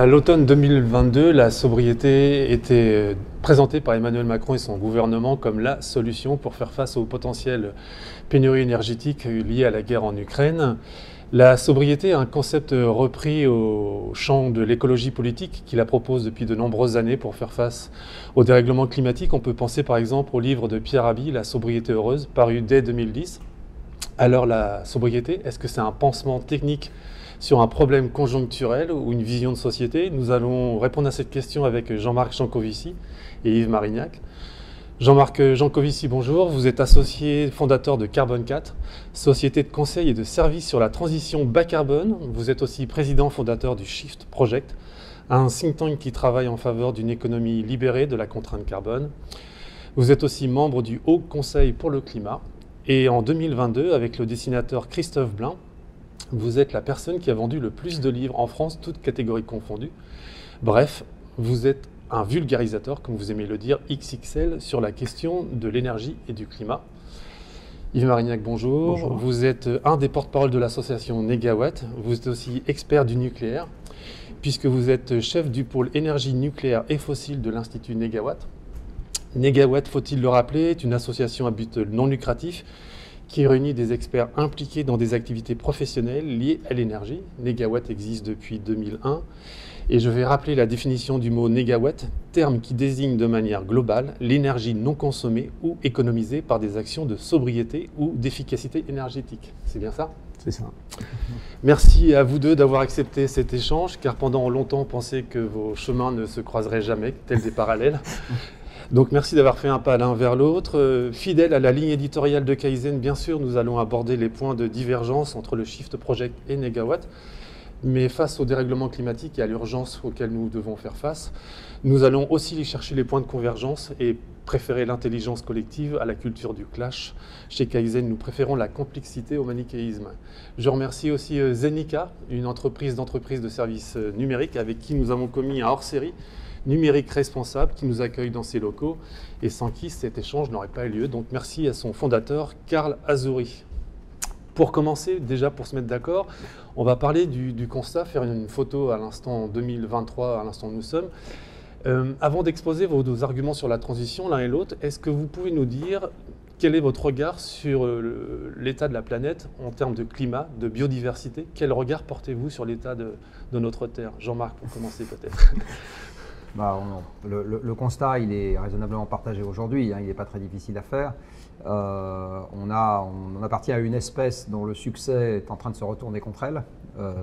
À l'automne 2022, la sobriété était présentée par Emmanuel Macron et son gouvernement comme la solution pour faire face aux potentielles pénuries énergétiques liées à la guerre en Ukraine. La sobriété est un concept repris au champ de l'écologie politique qui la propose depuis de nombreuses années pour faire face au dérèglement climatique. On peut penser par exemple au livre de Pierre Rabhi, La sobriété heureuse, paru dès 2010. Alors la sobriété, est-ce que c'est un pansement technique sur un problème conjoncturel ou une vision de société? Nous allons répondre à cette question avec Jean-Marc Jancovici et Yves Marignac. Jean-Marc Jancovici, bonjour. Vous êtes associé fondateur de Carbone 4, société de conseil et de services sur la transition bas carbone. Vous êtes aussi président fondateur du Shift Project, un think tank qui travaille en faveur d'une économie libérée de la contrainte carbone. Vous êtes aussi membre du Haut Conseil pour le climat. Et en 2022, avec le dessinateur Christophe Blain, vous êtes la personne qui a vendu le plus de livres en France, toutes catégories confondues. Bref, vous êtes un vulgarisateur, comme vous aimez le dire, XXL, sur la question de l'énergie et du climat. Yves Marignac, bonjour. Bonjour. Vous êtes un des porte-parole de l'association Négawatt. Vous êtes aussi expert du nucléaire, puisque vous êtes chef du pôle énergie nucléaire et fossile de l'Institut Négawatt. Négawatt, faut-il le rappeler, est une association à but non lucratif qui réunit des experts impliqués dans des activités professionnelles liées à l'énergie. Négawatt existe depuis 2001 et je vais rappeler la définition du mot négawatt, terme qui désigne de manière globale l'énergie non consommée ou économisée par des actions de sobriété ou d'efficacité énergétique. C'est bien ça ? C'est ça. Merci à vous deux d'avoir accepté cet échange, car pendant longtemps on pensait que vos chemins ne se croiseraient jamais, tels des parallèles. Donc merci d'avoir fait un pas l'un vers l'autre. Fidèle à la ligne éditoriale de Kaizen, bien sûr, nous allons aborder les points de divergence entre le Shift Project et Négawatt. Mais face au dérèglement climatique et à l'urgence auquel nous devons faire face, nous allons aussi chercher les points de convergence et préférer l'intelligence collective à la culture du clash. Chez Kaizen, nous préférons la complexité au manichéisme. Je remercie aussi Zenica, une entreprise de services numériques avec qui nous avons commis un hors-série numérique responsable qui nous accueille dans ses locaux et sans qui cet échange n'aurait pas eu lieu. Donc merci à son fondateur, Karl Azouri. Pour commencer, déjà pour se mettre d'accord, on va parler du constat, faire une photo à l'instant 2023, à l'instant où nous sommes. Avant d'exposer vos arguments sur la transition l'un et l'autre, est-ce que vous pouvez nous dire quel est votre regard sur l'état de la planète en termes de climat, de biodiversité? Quel regard portez-vous sur l'état de notre Terre? Jean-Marc, pour commencer peut-être. Le constat, il est raisonnablement partagé aujourd'hui, il n'est pas très difficile à faire. On appartient à une espèce dont le succès est en train de se retourner contre elle.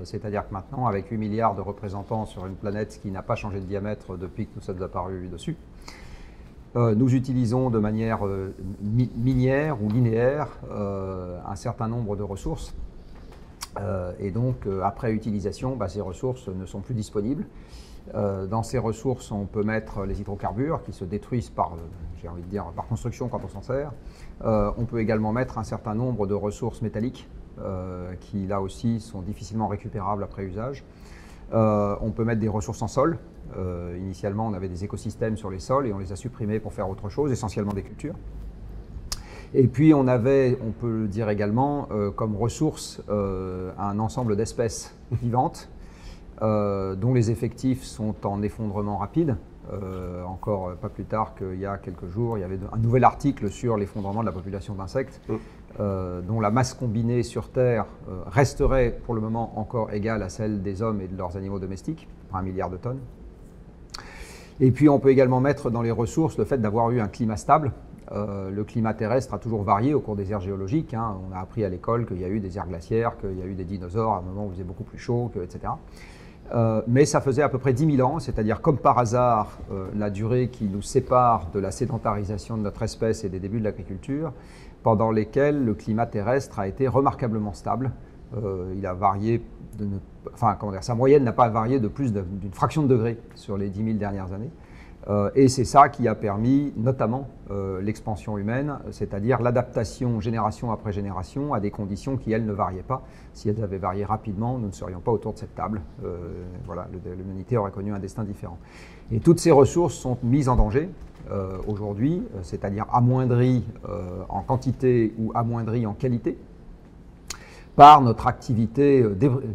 C'est-à-dire que maintenant, avec 8 milliards de représentants sur une planète qui n'a pas changé de diamètre depuis que nous sommes apparus dessus, nous utilisons de manière minière ou linéaire un certain nombre de ressources. Et donc, après utilisation, ces ressources ne sont plus disponibles. Dans ces ressources, on peut mettre les hydrocarbures qui se détruisent par construction quand on s'en sert. On peut également mettre un certain nombre de ressources métalliques qui, là aussi, sont difficilement récupérables après usage. On peut mettre des ressources en sol. Initialement, on avait des écosystèmes sur les sols et on les a supprimés pour faire autre chose, essentiellement des cultures. Et puis, on peut le dire également, comme ressource, un ensemble d'espèces vivantes dont les effectifs sont en effondrement rapide. Encore pas plus tard qu'il y a quelques jours, il y avait un nouvel article sur l'effondrement de la population d'insectes, dont la masse combinée sur Terre resterait pour le moment encore égale à celle des hommes et de leurs animaux domestiques, 1 milliard de tonnes. Et puis on peut également mettre dans les ressources le fait d'avoir eu un climat stable. Le climat terrestre a toujours varié au cours des ères géologiques. On a appris à l'école qu'il y a eu des ères glaciaires, qu'il y a eu des dinosaures à un moment où il faisait beaucoup plus chaud, etc. Mais ça faisait à peu près 10 000 ans, c'est-à-dire comme par hasard, la durée qui nous sépare de la sédentarisation de notre espèce et des débuts de l'agriculture, pendant lesquels le climat terrestre a été remarquablement stable. Il a varié, sa moyenne n'a pas varié de plus d'une fraction de degré sur les 10 000 dernières années. Et c'est ça qui a permis notamment l'expansion humaine, c'est-à-dire l'adaptation génération après génération à des conditions qui, elles, ne variaient pas. Si elles avaient varié rapidement, nous ne serions pas autour de cette table. L'humanité aurait connu un destin différent. Et toutes ces ressources sont mises en danger aujourd'hui, c'est-à-dire amoindries en quantité ou amoindries en qualité, par notre activité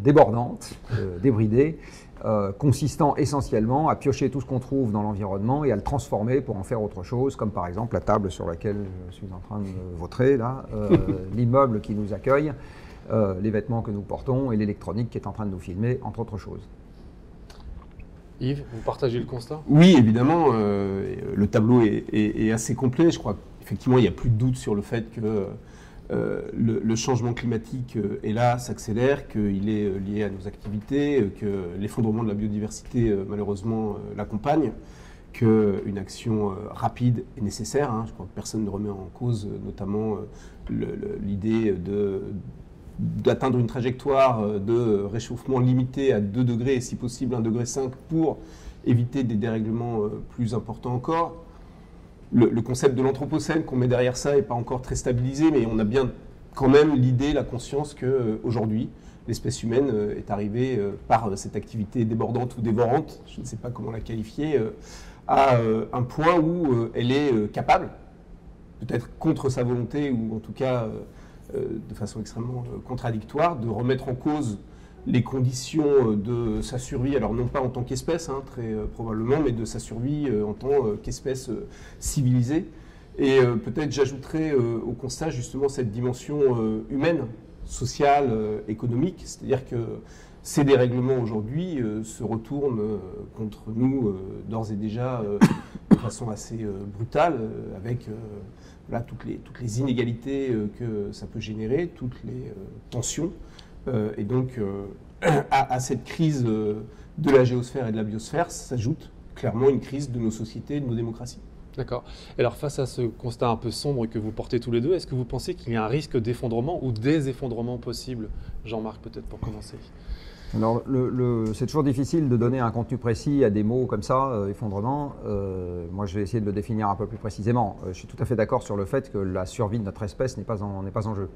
débordante, débridée, consistant essentiellement à piocher tout ce qu'on trouve dans l'environnement et à le transformer pour en faire autre chose, comme par exemple la table sur laquelle je suis en train de vautrer, là, l'immeuble qui nous accueille, les vêtements que nous portons et l'électronique qui est en train de nous filmer, entre autres choses. Yves, vous partagez le constat? Oui, évidemment, le tableau est assez complet. Je crois qu'effectivement, il n'y a plus de doute sur le fait que le changement climatique est là, s'accélère, qu'il est lié à nos activités, que l'effondrement de la biodiversité, malheureusement, l'accompagne, qu'une action rapide est nécessaire. Je crois que personne ne remet en cause, notamment l'idée d'atteindre une trajectoire de réchauffement limité à 2 degrés et si possible 1,5 degré pour éviter des dérèglements plus importants encore. Le concept de l'anthropocène qu'on met derrière ça n'est pas encore très stabilisé, mais on a bien quand même l'idée, la conscience qu'aujourd'hui, l'espèce humaine est arrivée par cette activité débordante ou dévorante, je ne sais pas comment la qualifier, à un point où elle est capable, peut-être contre sa volonté ou en tout cas de façon extrêmement contradictoire, de remettre en cause les conditions de sa survie, alors non pas en tant qu'espèce, très probablement, mais de sa survie en tant qu'espèce civilisée. Et peut-être j'ajouterais au constat justement cette dimension humaine, sociale, économique, c'est-à-dire que ces dérèglements aujourd'hui se retournent contre nous d'ores et déjà de façon assez brutale, avec voilà, toutes les inégalités que ça peut générer, toutes les tensions. Et donc, à cette crise de la géosphère et de la biosphère s'ajoute clairement une crise de nos sociétés et de nos démocraties. D'accord. Alors, face à ce constat un peu sombre que vous portez tous les deux, est-ce que vous pensez qu'il y a un risque d'effondrement ou des effondrements possibles? Jean-Marc, peut-être pour commencer. Alors, c'est toujours difficile de donner un contenu précis à des mots comme ça, effondrement. Moi, je vais essayer de le définir un peu plus précisément. Je suis tout à fait d'accord sur le fait que la survie de notre espèce n'est pas en jeu.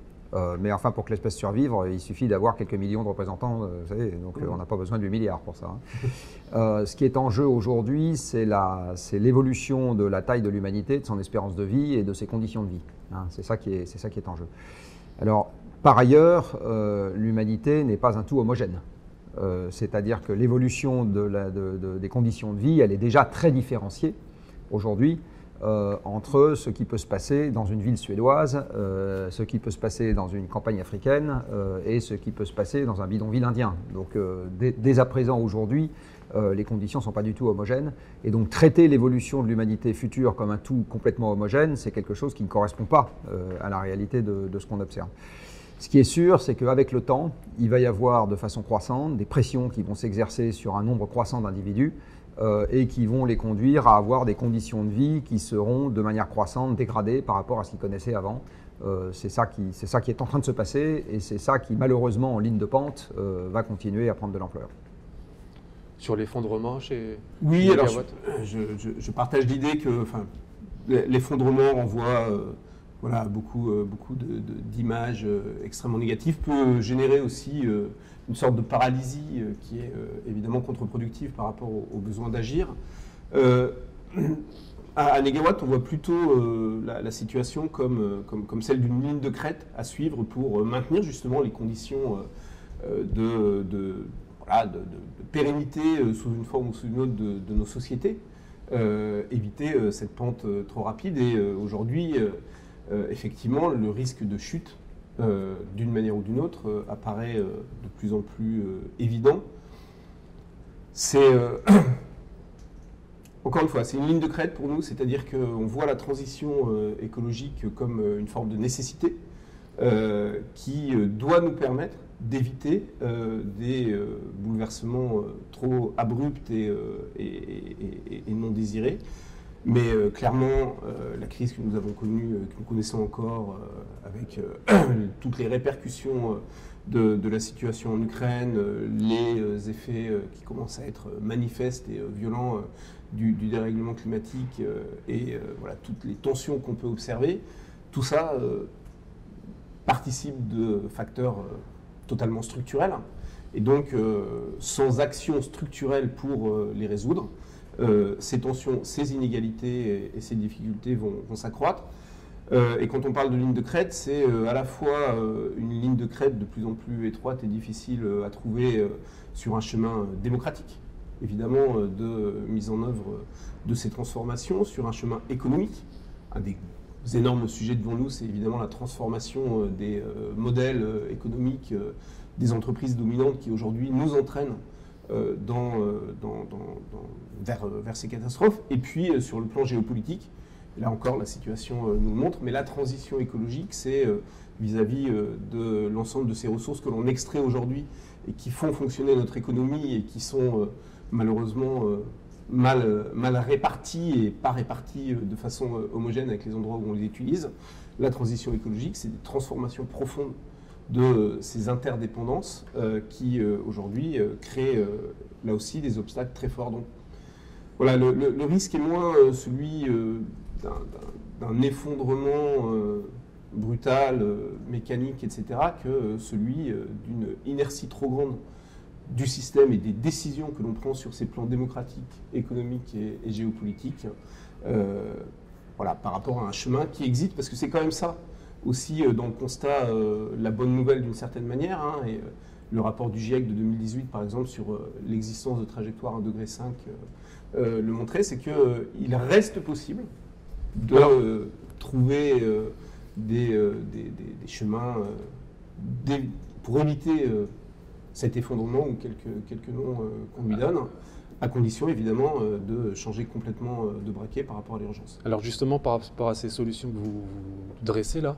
Mais enfin, pour que l'espèce survive, il suffit d'avoir quelques millions de représentants, vous savez, donc on n'a pas besoin de 8 milliards pour ça. Ce qui est en jeu aujourd'hui, c'est l'évolution de la taille de l'humanité, de son espérance de vie et de ses conditions de vie. C'est ça qui est en jeu. Alors, par ailleurs, l'humanité n'est pas un tout homogène. C'est-à-dire que l'évolution des conditions de vie, elle est déjà très différenciée aujourd'hui entre ce qui peut se passer dans une ville suédoise, ce qui peut se passer dans une campagne africaine et ce qui peut se passer dans un bidonville indien. Donc dès à présent, aujourd'hui, les conditions ne sont pas du tout homogènes. Et donc traiter l'évolution de l'humanité future comme un tout complètement homogène, c'est quelque chose qui ne correspond pas à la réalité de ce qu'on observe. Ce qui est sûr, c'est qu'avec le temps, il va y avoir de façon croissante des pressions qui vont s'exercer sur un nombre croissant d'individus et qui vont les conduire à avoir des conditions de vie qui seront de manière croissante dégradées par rapport à ce qu'ils connaissaient avant. C'est ça qui est en train de se passer et c'est ça qui, malheureusement, en ligne de pente, va continuer à prendre de l'ampleur. Sur l'effondrement chez Oui, alors je partage l'idée que l'effondrement renvoie voilà, beaucoup d'images extrêmement négatives, peut générer aussi une sorte de paralysie qui est évidemment contre-productive par rapport au besoin d'agir. À Negawatt, on voit plutôt la situation comme celle d'une ligne de crête à suivre pour maintenir justement les conditions de pérennité sous une forme ou sous une autre de nos sociétés, éviter cette pente trop rapide. Et aujourd'hui, effectivement, le risque de chute, d'une manière ou d'une autre, apparaît de plus en plus évident. C'est, encore une fois, c'est une ligne de crête pour nous, c'est-à-dire qu'on voit la transition écologique comme une forme de nécessité qui doit nous permettre d'éviter des bouleversements trop abrupts et non désirés. Mais clairement, la crise que nous avons connue, que nous connaissons encore, avec toutes les répercussions de la situation en Ukraine, les effets qui commencent à être manifestes et violents du dérèglement climatique et voilà, toutes les tensions qu'on peut observer, tout ça participe de facteurs totalement structurels. Et donc, sans action structurelle pour les résoudre, ces tensions, ces inégalités et ces difficultés vont s'accroître. Et quand on parle de ligne de crête, c'est à la fois une ligne de crête de plus en plus étroite et difficile à trouver sur un chemin démocratique, évidemment, de mise en œuvre de ces transformations, sur un chemin économique. Un des énormes sujets devant nous, c'est évidemment la transformation des modèles économiques des entreprises dominantes qui aujourd'hui nous entraînent vers ces catastrophes. Et puis sur le plan géopolitique, là encore la situation nous le montre, mais la transition écologique, c'est vis-à-vis de l'ensemble de ces ressources que l'on extrait aujourd'hui et qui font fonctionner notre économie et qui sont malheureusement mal réparties et pas réparties de façon homogène avec les endroits où on les utilise. La transition écologique, c'est des transformations profondes de ces interdépendances qui aujourd'hui créent là aussi des obstacles très forts. Donc voilà, le risque est moins celui d'un effondrement brutal, mécanique, etc., que celui d'une inertie trop grande du système et des décisions que l'on prend sur ces plans démocratiques, économiques et géopolitiques, voilà, par rapport à un chemin qui existe, parce que c'est quand même ça aussi dans le constat, la bonne nouvelle d'une certaine manière, hein, et le rapport du GIEC de 2018, par exemple, sur l'existence de trajectoire 1,5 degré le montrait, c'est qu'il reste possible de trouver des chemins pour éviter cet effondrement ou quelques noms qu'on lui donne, à condition évidemment de changer complètement de braquet par rapport à l'urgence. Alors justement, par rapport à ces solutions que vous dressez là,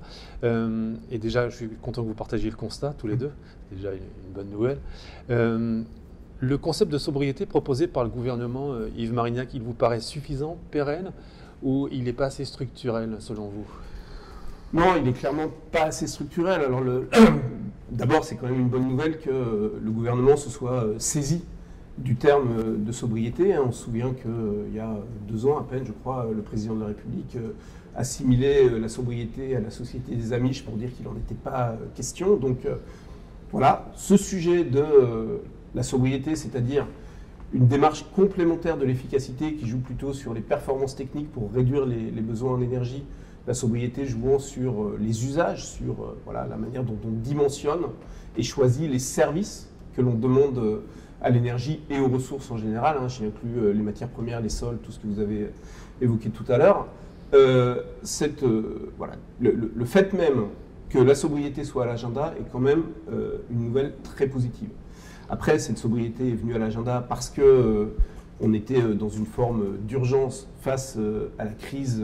et déjà je suis content que vous partagiez le constat tous les deux, c'est déjà une bonne nouvelle. Le concept de sobriété proposé par le gouvernement Yves Marignac, il vous paraît suffisant, pérenne, ou il n'est pas assez structurel selon vous? Non, il n'est clairement pas assez structurel. Alors d'abord, c'est quand même une bonne nouvelle que le gouvernement se soit saisi du terme de sobriété. On se souvient qu'il y a 2 ans à peine, je crois, le président de la République assimilait la sobriété à la société des Amish pour dire qu'il n'en était pas question. Donc voilà, ce sujet de la sobriété, c'est-à-dire une démarche complémentaire de l'efficacité qui joue plutôt sur les performances techniques pour réduire les besoins en énergie, la sobriété jouant sur les usages, sur voilà, la manière dont on dimensionne et choisit les services que l'on demande à l'énergie et aux ressources en général. Hein, j'y inclus les matières premières, les sols, tout ce que vous avez évoqué tout à l'heure. Voilà, le fait même que la sobriété soit à l'agenda est quand même une nouvelle très positive. Après, cette sobriété est venue à l'agenda parce que on était dans une forme d'urgence face à la crise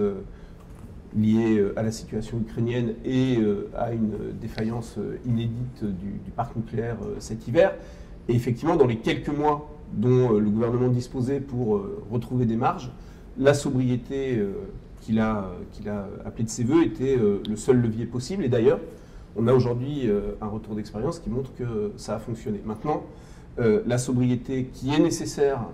liée à la situation ukrainienne et à une défaillance inédite du parc nucléaire cet hiver. Et effectivement, dans les quelques mois dont le gouvernement disposait pour retrouver des marges, la sobriété qu'il a appelée de ses voeux était le seul levier possible. Et d'ailleurs, on a aujourd'hui un retour d'expérience qui montre que ça a fonctionné. Maintenant, la sobriété qui est nécessaire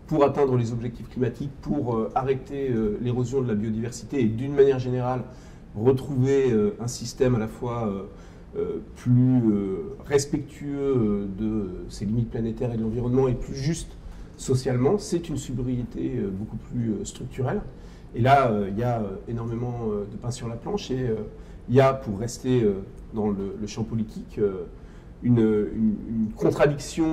pour atteindre les objectifs climatiques, pour arrêter l'érosion de la biodiversité et d'une manière générale retrouver un système à la fois plus respectueux de ses limites planétaires et de l'environnement et plus juste socialement, c'est une sobriété beaucoup plus structurelle. Et là, il y a énormément de pain sur la planche et il y a, pour rester dans le champ politique, une contradiction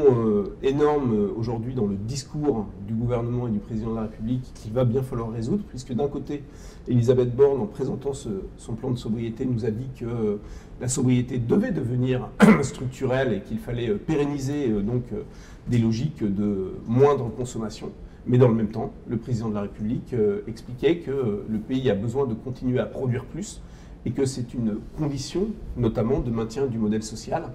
énorme aujourd'hui dans le discours du gouvernement et du président de la République qu'il va bien falloir résoudre, puisque d'un côté, Elisabeth Borne, en présentant son plan de sobriété, nous a dit que la sobriété devait devenir structurelle et qu'il fallait pérenniser donc des logiques de moindre consommation. Mais dans le même temps, le président de la République expliquait que le pays a besoin de continuer à produire plus et que c'est une condition, notamment, de maintien du modèle social.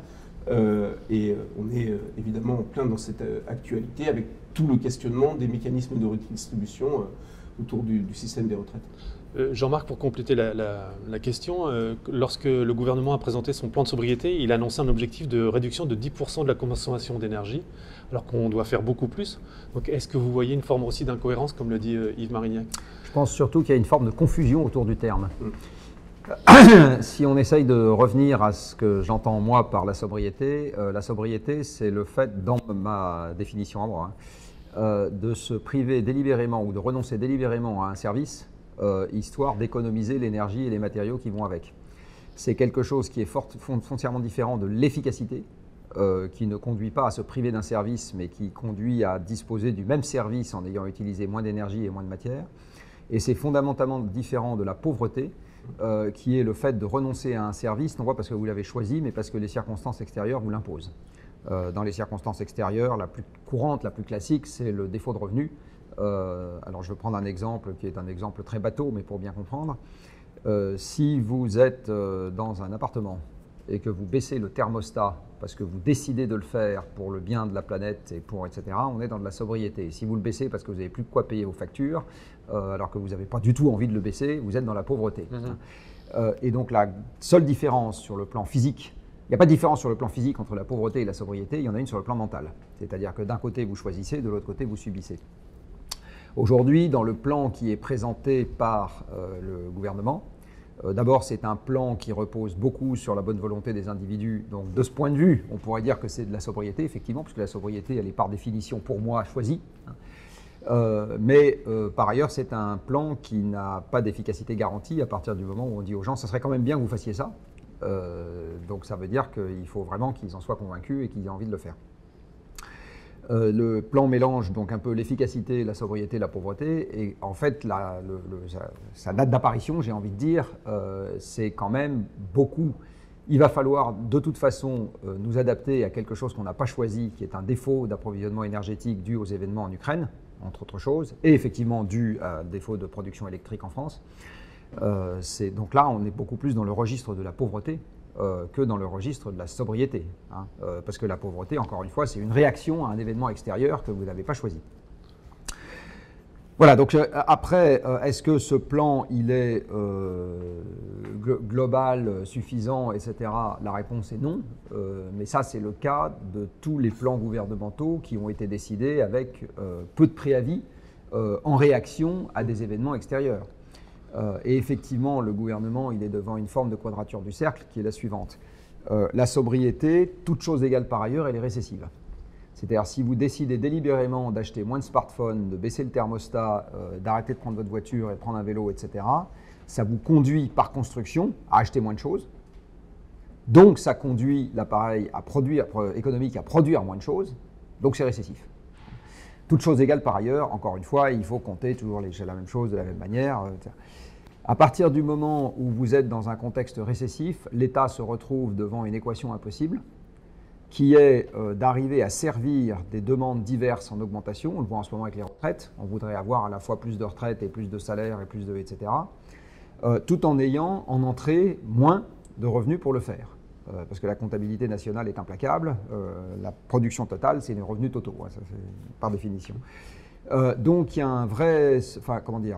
Et on est évidemment en plein dans cette actualité avec tout le questionnement des mécanismes de redistribution autour du système des retraites. Jean-Marc, pour compléter la question, lorsque le gouvernement a présenté son plan de sobriété, il a annoncé un objectif de réduction de 10% de la consommation d'énergie, alors qu'on doit faire beaucoup plus. Donc est-ce que vous voyez une forme aussi d'incohérence, comme le dit Yves Marignac? Je pense surtout qu'il y a une forme de confusion autour du terme. Si on essaye de revenir à ce que j'entends moi par la sobriété, c'est le fait, dans ma définition à moi, de se priver délibérément ou de renoncer délibérément à un service histoire d'économiser l'énergie et les matériaux qui vont avec. C'est quelque chose qui est foncièrement différent de l'efficacité, qui ne conduit pas à se priver d'un service, mais qui conduit à disposer du même service en ayant utilisé moins d'énergie et moins de matière. Et c'est fondamentalement différent de la pauvreté, qui est le fait de renoncer à un service, non pas parce que vous l'avez choisi, mais parce que les circonstances extérieures vous l'imposent. Dans les circonstances extérieures, la plus courante, la plus classique, c'est le défaut de revenus. Alors je vais prendre un exemple qui est un exemple très bateau, mais pour bien comprendre. Si vous êtes dans un appartement et que vous baissez le thermostat parce que vous décidez de le faire pour le bien de la planète et pour etc., on est dans de la sobriété. Si vous le baissez parce que vous n'avez plus de quoi payer vos factures, alors que vous n'avez pas du tout envie de le baisser, vous êtes dans la pauvreté. Et donc la seule différence sur le plan physique, il n'y a pas de différence sur le plan physique entre la pauvreté et la sobriété, il y en a une sur le plan mental. C'est-à-dire que d'un côté vous choisissez, de l'autre côté vous subissez. Aujourd'hui, dans le plan qui est présenté par le gouvernement, d'abord c'est un plan qui repose beaucoup sur la bonne volonté des individus. Donc de ce point de vue, on pourrait dire que c'est de la sobriété, effectivement, puisque la sobriété, elle est par définition pour moi choisie. Mais par ailleurs, c'est un plan qui n'a pas d'efficacité garantie à partir du moment où on dit aux gens, ça serait quand même bien que vous fassiez ça. Donc ça veut dire qu'il faut vraiment qu'ils en soient convaincus et qu'ils aient envie de le faire. Le plan mélange donc un peu l'efficacité, la sobriété, la pauvreté, et en fait sa date d'apparition, j'ai envie de dire, c'est quand même beaucoup. Il va falloir de toute façon nous adapter à quelque chose qu'on n'a pas choisi, qui est un défaut d'approvisionnement énergétique dû aux événements en Ukraine, entre autres choses, et effectivement dû à un défaut de production électrique en France. Donc là, on est beaucoup plus dans le registre de la pauvreté que dans le registre de la sobriété. Parce que la pauvreté, encore une fois, c'est une réaction à un événement extérieur que vous n'avez pas choisi. Voilà, donc après, est-ce que ce plan, il est global, suffisant, etc. La réponse est non, mais ça, c'est le cas de tous les plans gouvernementaux qui ont été décidés avec peu de préavis en réaction à des événements extérieurs. Et effectivement, le gouvernement, il est devant une forme de quadrature du cercle qui est la suivante. La sobriété, toute chose égale par ailleurs, elle est récessive. C'est-à-dire, si vous décidez délibérément d'acheter moins de smartphones, de baisser le thermostat, d'arrêter de prendre votre voiture et de prendre un vélo, etc., ça vous conduit par construction à acheter moins de choses. Donc, ça conduit l'appareil économique à produire moins de choses. Donc, c'est récessif. Toute chose égale par ailleurs, encore une fois, il faut compter toujours la même chose de la même manière. À partir du moment où vous êtes dans un contexte récessif, l'État se retrouve devant une équation impossible qui est d'arriver à servir des demandes diverses en augmentation. On le voit en ce moment avec les retraites. On voudrait avoir à la fois plus de retraites et plus de salaires et plus de etc. Tout en ayant en entrée moins de revenus pour le faire. Parce que la comptabilité nationale est implacable. La production totale, c'est les revenus totaux, ça, par définition. Donc il y a un vrai,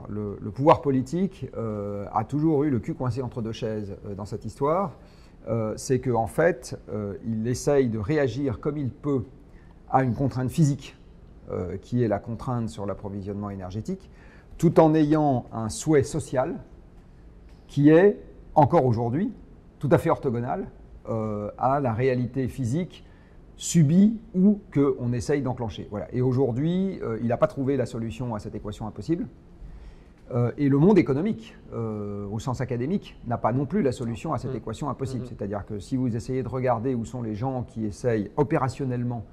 le pouvoir politique a toujours eu le cul coincé entre deux chaises dans cette histoire. C'est qu'en fait, il essaye de réagir comme il peut à une contrainte physique, qui est la contrainte sur l'approvisionnement énergétique, tout en ayant un souhait social qui est, encore aujourd'hui, tout à fait orthogonal à la réalité physique subie ou qu'on essaye d'enclencher. Voilà. Et aujourd'hui, il n'a pas trouvé la solution à cette équation impossible. Et le monde économique, au sens académique, n'a pas non plus la solution à cette équation impossible. C'est-à-dire que si vous essayez de regarder où sont les gens qui essayent opérationnellement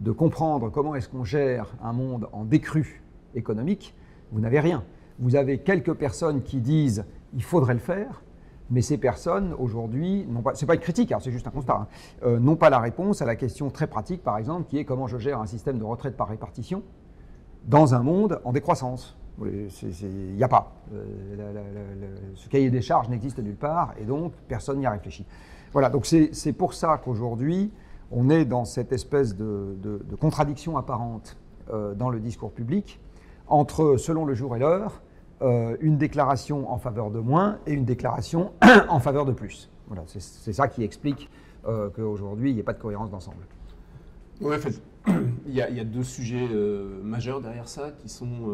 de comprendre comment est-ce qu'on gère un monde en décrue économique, vous n'avez rien. Vous avez quelques personnes qui disent « il faudrait le faire », mais ces personnes, aujourd'hui, ce n'est pas une critique, c'est juste un constat, n'ont pas la réponse à la question très pratique, par exemple, qui est comment je gère un système de retraite par répartition dans un monde en décroissance. Il n'y a pas. Ce cahier des charges n'existe nulle part, et donc personne n'y a réfléchi. Voilà, donc c'est pour ça qu'aujourd'hui, on est dans cette espèce de contradiction apparente dans le discours public, entre, selon le jour et l'heure, une déclaration en faveur de moins et une déclaration en faveur de plus. Voilà, c'est ça qui explique qu'aujourd'hui, il n'y ait pas de cohérence d'ensemble. Oui, en fait, il y a deux sujets majeurs derrière ça, qui sont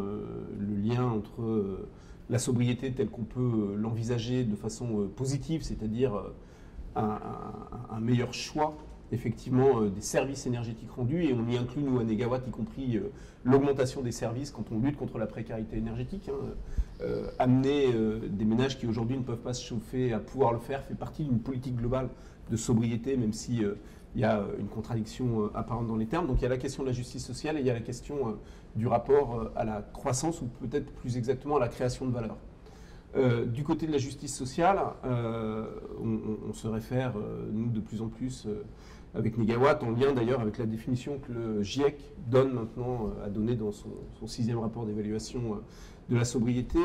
le lien entre la sobriété telle qu'on peut l'envisager de façon positive, c'est-à-dire un meilleur choix effectivement des services énergétiques rendus, et on y inclut, nous, à Négawatt, y compris l'augmentation des services quand on lutte contre la précarité énergétique. Amener des ménages qui aujourd'hui ne peuvent pas se chauffer à pouvoir le faire fait partie d'une politique globale de sobriété, même si il y a une contradiction apparente dans les termes. Donc il y a la question de la justice sociale et il y a la question du rapport à la croissance, ou peut-être plus exactement à la création de valeur. Du côté de la justice sociale, on se réfère, nous, de plus en plus avec Négawatt, en lien d'ailleurs avec la définition que le GIEC donne maintenant, a donné dans son 6e rapport d'évaluation de la sobriété,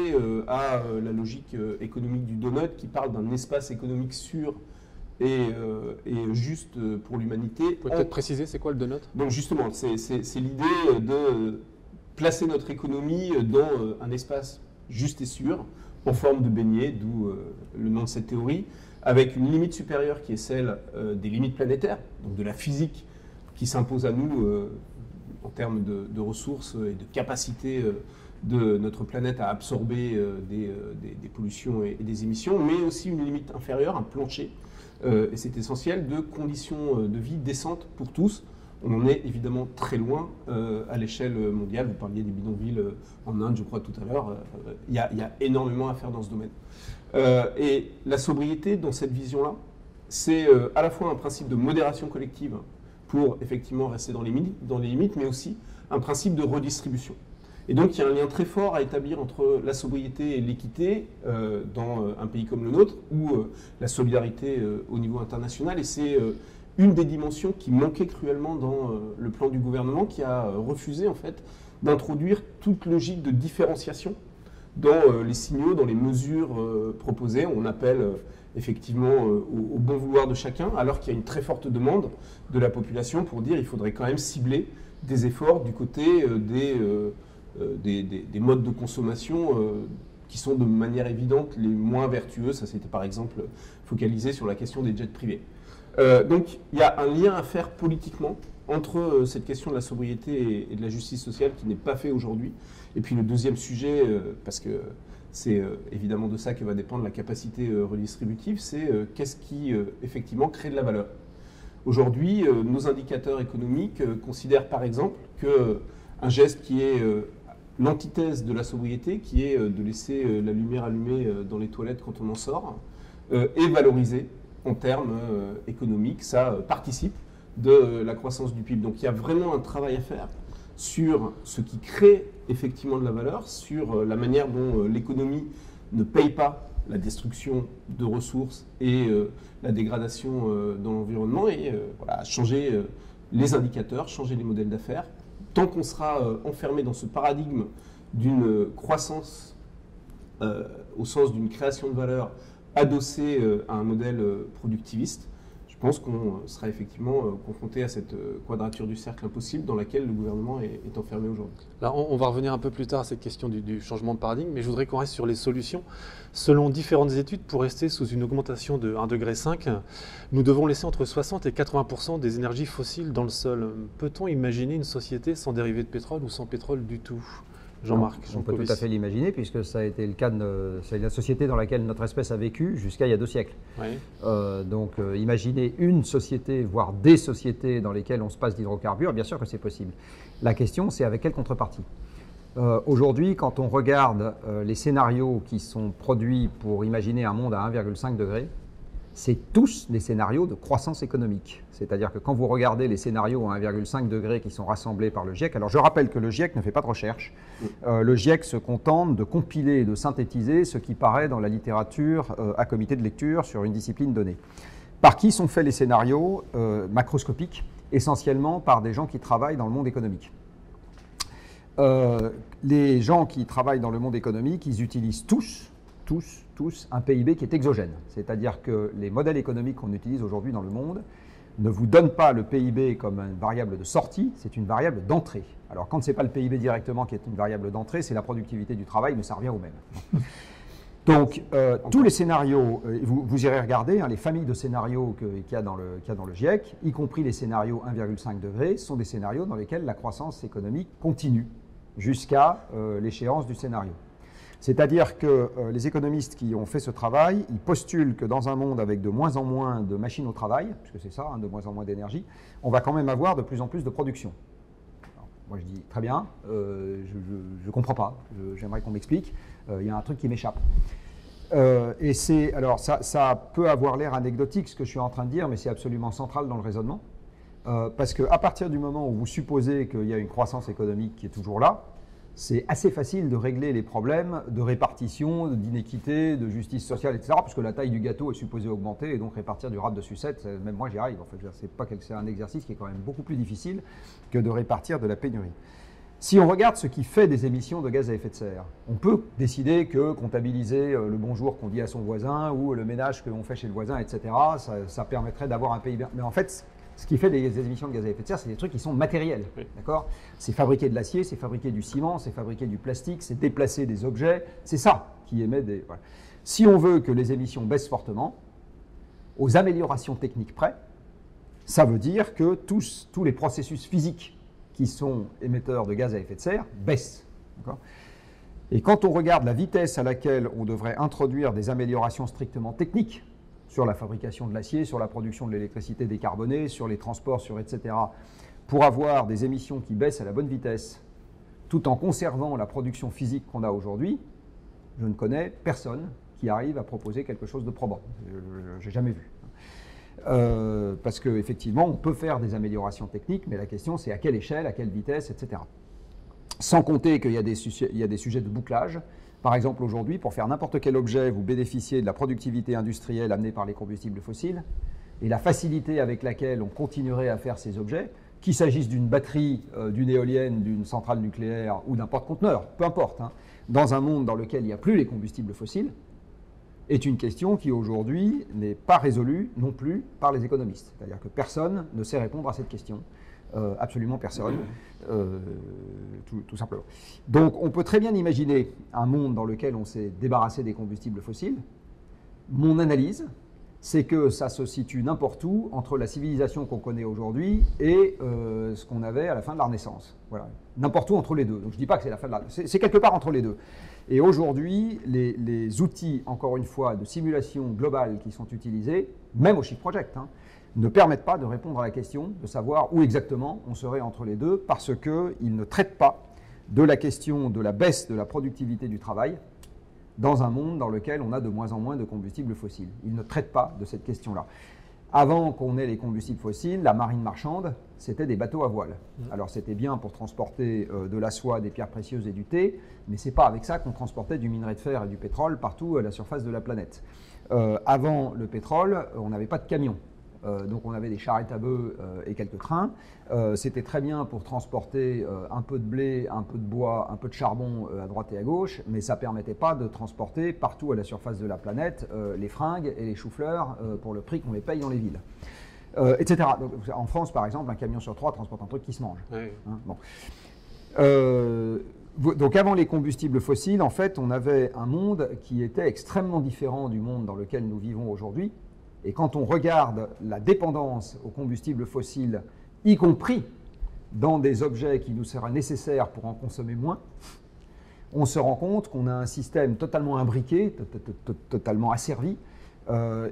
à la logique économique du donut, qui parle d'un espace économique sûr et juste pour l'humanité. Vous pouvez peut-être préciser, c'est quoi le donut? Donc justement, c'est l'idée de placer notre économie dans un espace juste et sûr, en forme de beignet, d'où le nom de cette théorie, avec une limite supérieure qui est celle des limites planétaires, donc de la physique qui s'impose à nous en termes de ressources et de capacité de notre planète à absorber des pollutions et des émissions, mais aussi une limite inférieure, un plancher, et c'est essentiel, de conditions de vie décentes pour tous. On en est évidemment très loin à l'échelle mondiale. Vous parliez des bidonvilles en Inde, je crois, tout à l'heure. Il y a énormément à faire dans ce domaine. Et la sobriété, dans cette vision-là, c'est à la fois un principe de modération collective pour effectivement rester dans les limites, mais aussi un principe de redistribution. Et donc, il y a un lien très fort à établir entre la sobriété et l'équité dans un pays comme le nôtre, ou la solidarité au niveau international. Et c'est une des dimensions qui manquait cruellement dans le plan du gouvernement, qui a refusé en fait d'introduire toute logique de différenciation dans les signaux, dans les mesures proposées. On appelle effectivement au bon vouloir de chacun, alors qu'il y a une très forte demande de la population pour dire qu'il faudrait quand même cibler des efforts du côté des modes de consommation qui sont de manière évidente les moins vertueux. Ça, c'était par exemple focalisé sur la question des jets privés. Donc il y a un lien à faire politiquement entre cette question de la sobriété et de la justice sociale qui n'est pas fait aujourd'hui. Et puis le deuxième sujet, parce que c'est évidemment de ça que va dépendre la capacité redistributive, c'est qu'est-ce qui effectivement crée de la valeur. Aujourd'hui, nos indicateurs économiques considèrent par exemple qu'un geste qui est l'antithèse de la sobriété, qui est de laisser la lumière allumée dans les toilettes quand on en sort, est valorisé en termes économiques. Ça participe de la croissance du PIB. Donc il y a vraiment un travail à faire sur ce qui crée effectivement de la valeur, sur la manière dont l'économie ne paye pas la destruction de ressources et la dégradation dans l'environnement, et voilà, changer les indicateurs, changer les modèles d'affaires. Tant qu'on sera enfermé dans ce paradigme d'une croissance au sens d'une création de valeur adossée à un modèle productiviste, je pense qu'on sera effectivement confronté à cette quadrature du cercle impossible dans laquelle le gouvernement est enfermé aujourd'hui. Là, on va revenir un peu plus tard à cette question du changement de paradigme, mais je voudrais qu'on reste sur les solutions. Selon différentes études, pour rester sous une augmentation de 1,5 degré, nous devons laisser entre 60 et 80% des énergies fossiles dans le sol. Peut-on imaginer une société sans dérivés de pétrole ou sans pétrole du tout ? Jean-Marc, on peut tout à fait l'imaginer, puisque ça a été le cas c'est la société dans laquelle notre espèce a vécu jusqu'à il y a 2 siècles. Oui. Donc imaginer une société, voire des sociétés dans lesquelles on se passe d'hydrocarbures, bien sûr que c'est possible. La question, c'est avec quelle contrepartie ? Aujourd'hui, quand on regarde les scénarios qui sont produits pour imaginer un monde à 1,5 degré, c'est tous des scénarios de croissance économique. C'est-à-dire que quand vous regardez les scénarios à 1,5 degré qui sont rassemblés par le GIEC, alors je rappelle que le GIEC ne fait pas de recherche. Le GIEC se contente de compiler et de synthétiser ce qui paraît dans la littérature à comité de lecture sur une discipline donnée. Par qui sont faits les scénarios macroscopiques ? Essentiellement par des gens qui travaillent dans le monde économique. Les gens qui travaillent dans le monde économique, ils utilisent tous un PIB qui est exogène. C'est-à-dire que les modèles économiques qu'on utilise aujourd'hui dans le monde ne vous donnent pas le PIB comme une variable de sortie, c'est une variable d'entrée. Alors quand ce n'est pas le PIB directement qui est une variable d'entrée, c'est la productivité du travail, mais ça revient au même. Donc tous les scénarios, vous irez regarder, les familles de scénarios qu'il y a dans le GIEC, y compris les scénarios 1,5 degré, sont des scénarios dans lesquels la croissance économique continue jusqu'à l'échéance du scénario. C'est-à-dire que les économistes qui ont fait ce travail, ils postulent que dans un monde avec de moins en moins de machines au travail, puisque c'est ça, de moins en moins d'énergie, on va quand même avoir de plus en plus de production. Alors, moi je dis très bien, je ne comprends pas, j'aimerais qu'on m'explique, il y a un truc qui m'échappe. Alors ça peut avoir l'air anecdotique ce que je suis en train de dire, mais c'est absolument central dans le raisonnement. Parce qu'à partir du moment où vous supposez qu'il y a une croissance économique qui est toujours là, c'est assez facile de régler les problèmes de répartition, d'inéquité, de justice sociale, etc. Puisque la taille du gâteau est supposée augmenter et donc répartir du râpe de sucette, même moi j'y arrive. En fait, c'est un exercice qui est quand même beaucoup plus difficile que de répartir de la pénurie. Si on regarde ce qui fait des émissions de gaz à effet de serre, on peut décider que comptabiliser le bonjour qu'on dit à son voisin ou le ménage que l'on fait chez le voisin, etc., ça permettrait d'avoir un PIB. Mais en fait, ce qui fait des émissions de gaz à effet de serre, c'est des trucs qui sont matériels. Oui. D'accord ? C'est fabriquer de l'acier, c'est fabriquer du ciment, c'est fabriquer du plastique, c'est déplacer des objets. C'est ça qui émet des... Voilà. Si on veut que les émissions baissent fortement, aux améliorations techniques près, ça veut dire que tous les processus physiques qui sont émetteurs de gaz à effet de serre baissent. Et quand on regarde la vitesse à laquelle on devrait introduire des améliorations strictement techniques sur la fabrication de l'acier, sur la production de l'électricité décarbonée, sur les transports, etc., pour avoir des émissions qui baissent à la bonne vitesse, tout en conservant la production physique qu'on a aujourd'hui, je ne connais personne qui arrive à proposer quelque chose de probant. Je n'ai jamais vu. Parce qu'effectivement, on peut faire des améliorations techniques, mais la question c'est à quelle échelle, à quelle vitesse, etc. Sans compter qu'il y a des sujets de bouclage. Par exemple, aujourd'hui, pour faire n'importe quel objet, vous bénéficiez de la productivité industrielle amenée par les combustibles fossiles et la facilité avec laquelle on continuerait à faire ces objets, qu'il s'agisse d'une batterie, d'une éolienne, d'une centrale nucléaire ou d'un porte-conteneur, peu importe, hein, dans un monde dans lequel il n'y a plus les combustibles fossiles, est une question qui aujourd'hui n'est pas résolue non plus par les économistes. C'est-à-dire que personne ne sait répondre à cette question, absolument personne, tout simplement. Donc on peut très bien imaginer un monde dans lequel on s'est débarrassé des combustibles fossiles. Mon analyse, c'est que ça se situe n'importe où entre la civilisation qu'on connaît aujourd'hui et ce qu'on avait à la fin de la Renaissance. Voilà. N'importe où entre les deux. Donc je ne dis pas que c'est la fin de la... C'est quelque part entre les deux. Et aujourd'hui, les outils, encore une fois, de simulation globale qui sont utilisés, même au Shift Project, hein, ne permettent pas de répondre à la question de savoir où exactement on serait entre les deux, parce qu'ils ne traitent pas de la question de la baisse de la productivité du travail dans un monde dans lequel on a de moins en moins de combustibles fossiles. Ils ne traitent pas de cette question-là. Avant qu'on ait les combustibles fossiles, la marine marchande, c'était des bateaux à voile. Alors c'était bien pour transporter de la soie, des pierres précieuses et du thé, mais ce n'est pas avec ça qu'on transportait du minerai de fer et du pétrole partout à la surface de la planète. Avant le pétrole, on n'avait pas de camions. Donc on avait des charrettes à bœufs et quelques trains. C'était très bien pour transporter un peu de blé, un peu de bois, un peu de charbon à droite et à gauche, mais ça ne permettait pas de transporter partout à la surface de la planète les fringues et les choux-fleurs pour le prix qu'on les paye dans les villes, etc. Donc, en France, par exemple, un camion sur 3 transporte un truc qui se mange. Oui. Hein, bon. Donc avant les combustibles fossiles, en fait, on avait un monde qui était extrêmement différent du monde dans lequel nous vivons aujourd'hui. Et quand on regarde la dépendance aux combustibles fossiles, y compris dans des objets qui nous seraient nécessaires pour en consommer moins, on se rend compte qu'on a un système totalement imbriqué, totalement asservi.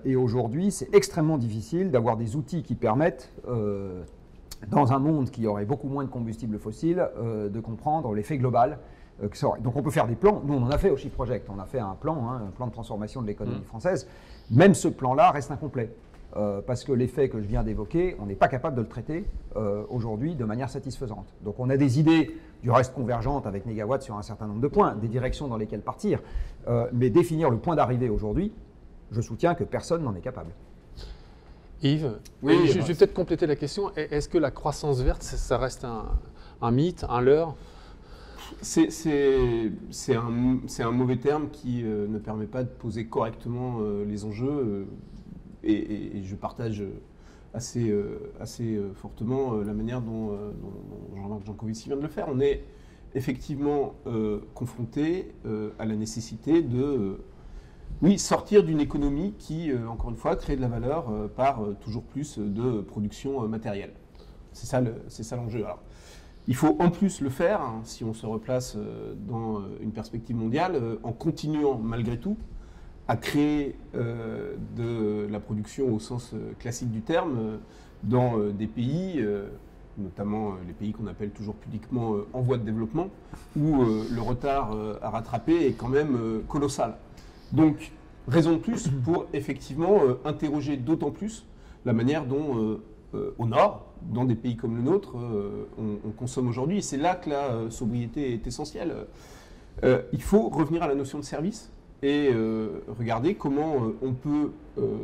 Et aujourd'hui, c'est extrêmement difficile d'avoir des outils qui permettent, dans un monde qui aurait beaucoup moins de combustibles fossiles, de comprendre l'effet global que ça aurait. Donc on peut faire des plans. Nous, on en a fait au Shift Project. On a fait un plan de transformation de l'économie française. Même ce plan-là reste incomplet. Parce que l'effet que je viens d'évoquer, on n'est pas capable de le traiter aujourd'hui de manière satisfaisante. Donc on a des idées, du reste convergentes avec Négawatt sur un certain nombre de points, des directions dans lesquelles partir, mais définir le point d'arrivée aujourd'hui, je soutiens que personne n'en est capable. Yves, oui, je vais peut-être compléter la question. Est-ce que la croissance verte, ça reste un mythe, un leurre ? C'est un mauvais terme qui ne permet pas de poser correctement les enjeux. Et je partage assez fortement la manière dont Jean-Marc Jancovici vient de le faire. On est effectivement confronté à la nécessité de sortir d'une économie qui, encore une fois, crée de la valeur par toujours plus de production matérielle. C'est ça l'enjeu. Alors, Il faut en plus le faire, hein, si on se replace dans une perspective mondiale, en continuant malgré tout à créer de la production au sens classique du terme dans des pays, notamment les pays qu'on appelle toujours pudiquement en voie de développement, où le retard à rattraper est quand même colossal. Donc, raison de plus pour effectivement interroger d'autant plus la manière dont, au nord, dans des pays comme le nôtre, on consomme aujourd'hui. Et c'est là que la sobriété est essentielle. Il faut revenir à la notion de service et regarder comment on peut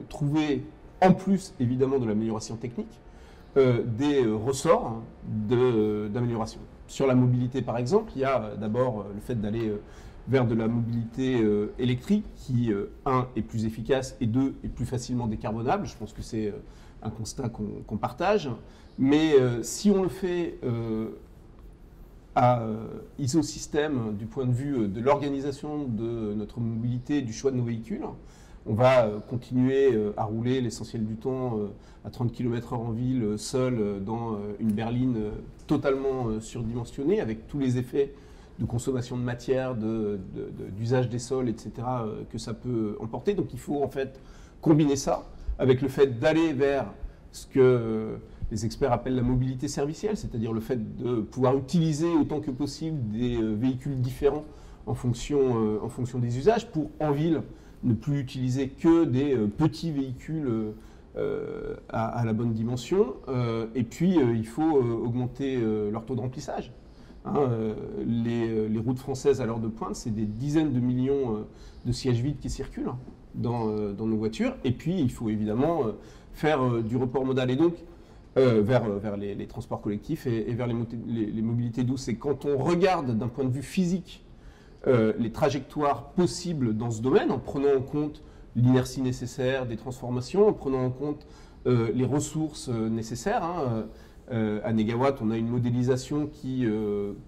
trouver, en plus évidemment de l'amélioration technique, des ressorts d'amélioration. Sur la mobilité par exemple, il y a d'abord le fait d'aller vers de la mobilité électrique qui, un, est plus efficace et deux, est plus facilement décarbonable. Je pense que c'est un constat qu'on partage. Mais si on le fait à isosystème du point de vue de l'organisation de notre mobilité, du choix de nos véhicules, on va continuer à rouler l'essentiel du temps à 30 km/h en ville, seul dans une berline totalement surdimensionnée, avec tous les effets de consommation de matière, d'usage des sols, etc., que ça peut emporter. Donc il faut en fait combiner ça avec le fait d'aller vers ce que les experts appellent la mobilité servicielle, c'est-à-dire le fait de pouvoir utiliser autant que possible des véhicules différents en fonction des usages, pour en ville ne plus utiliser que des petits véhicules à la bonne dimension. Et puis il faut augmenter leur taux de remplissage. Hein, les routes françaises à l'heure de pointe, c'est des dizaines de millions de sièges vides qui circulent dans nos voitures. Et puis, il faut évidemment faire du report modal et donc vers les transports collectifs et vers les mobilités douces. Et quand on regarde d'un point de vue physique les trajectoires possibles dans ce domaine, en prenant en compte l'inertie nécessaire des transformations, en prenant en compte les ressources nécessaires, hein, à Négawatt, on a une modélisation qui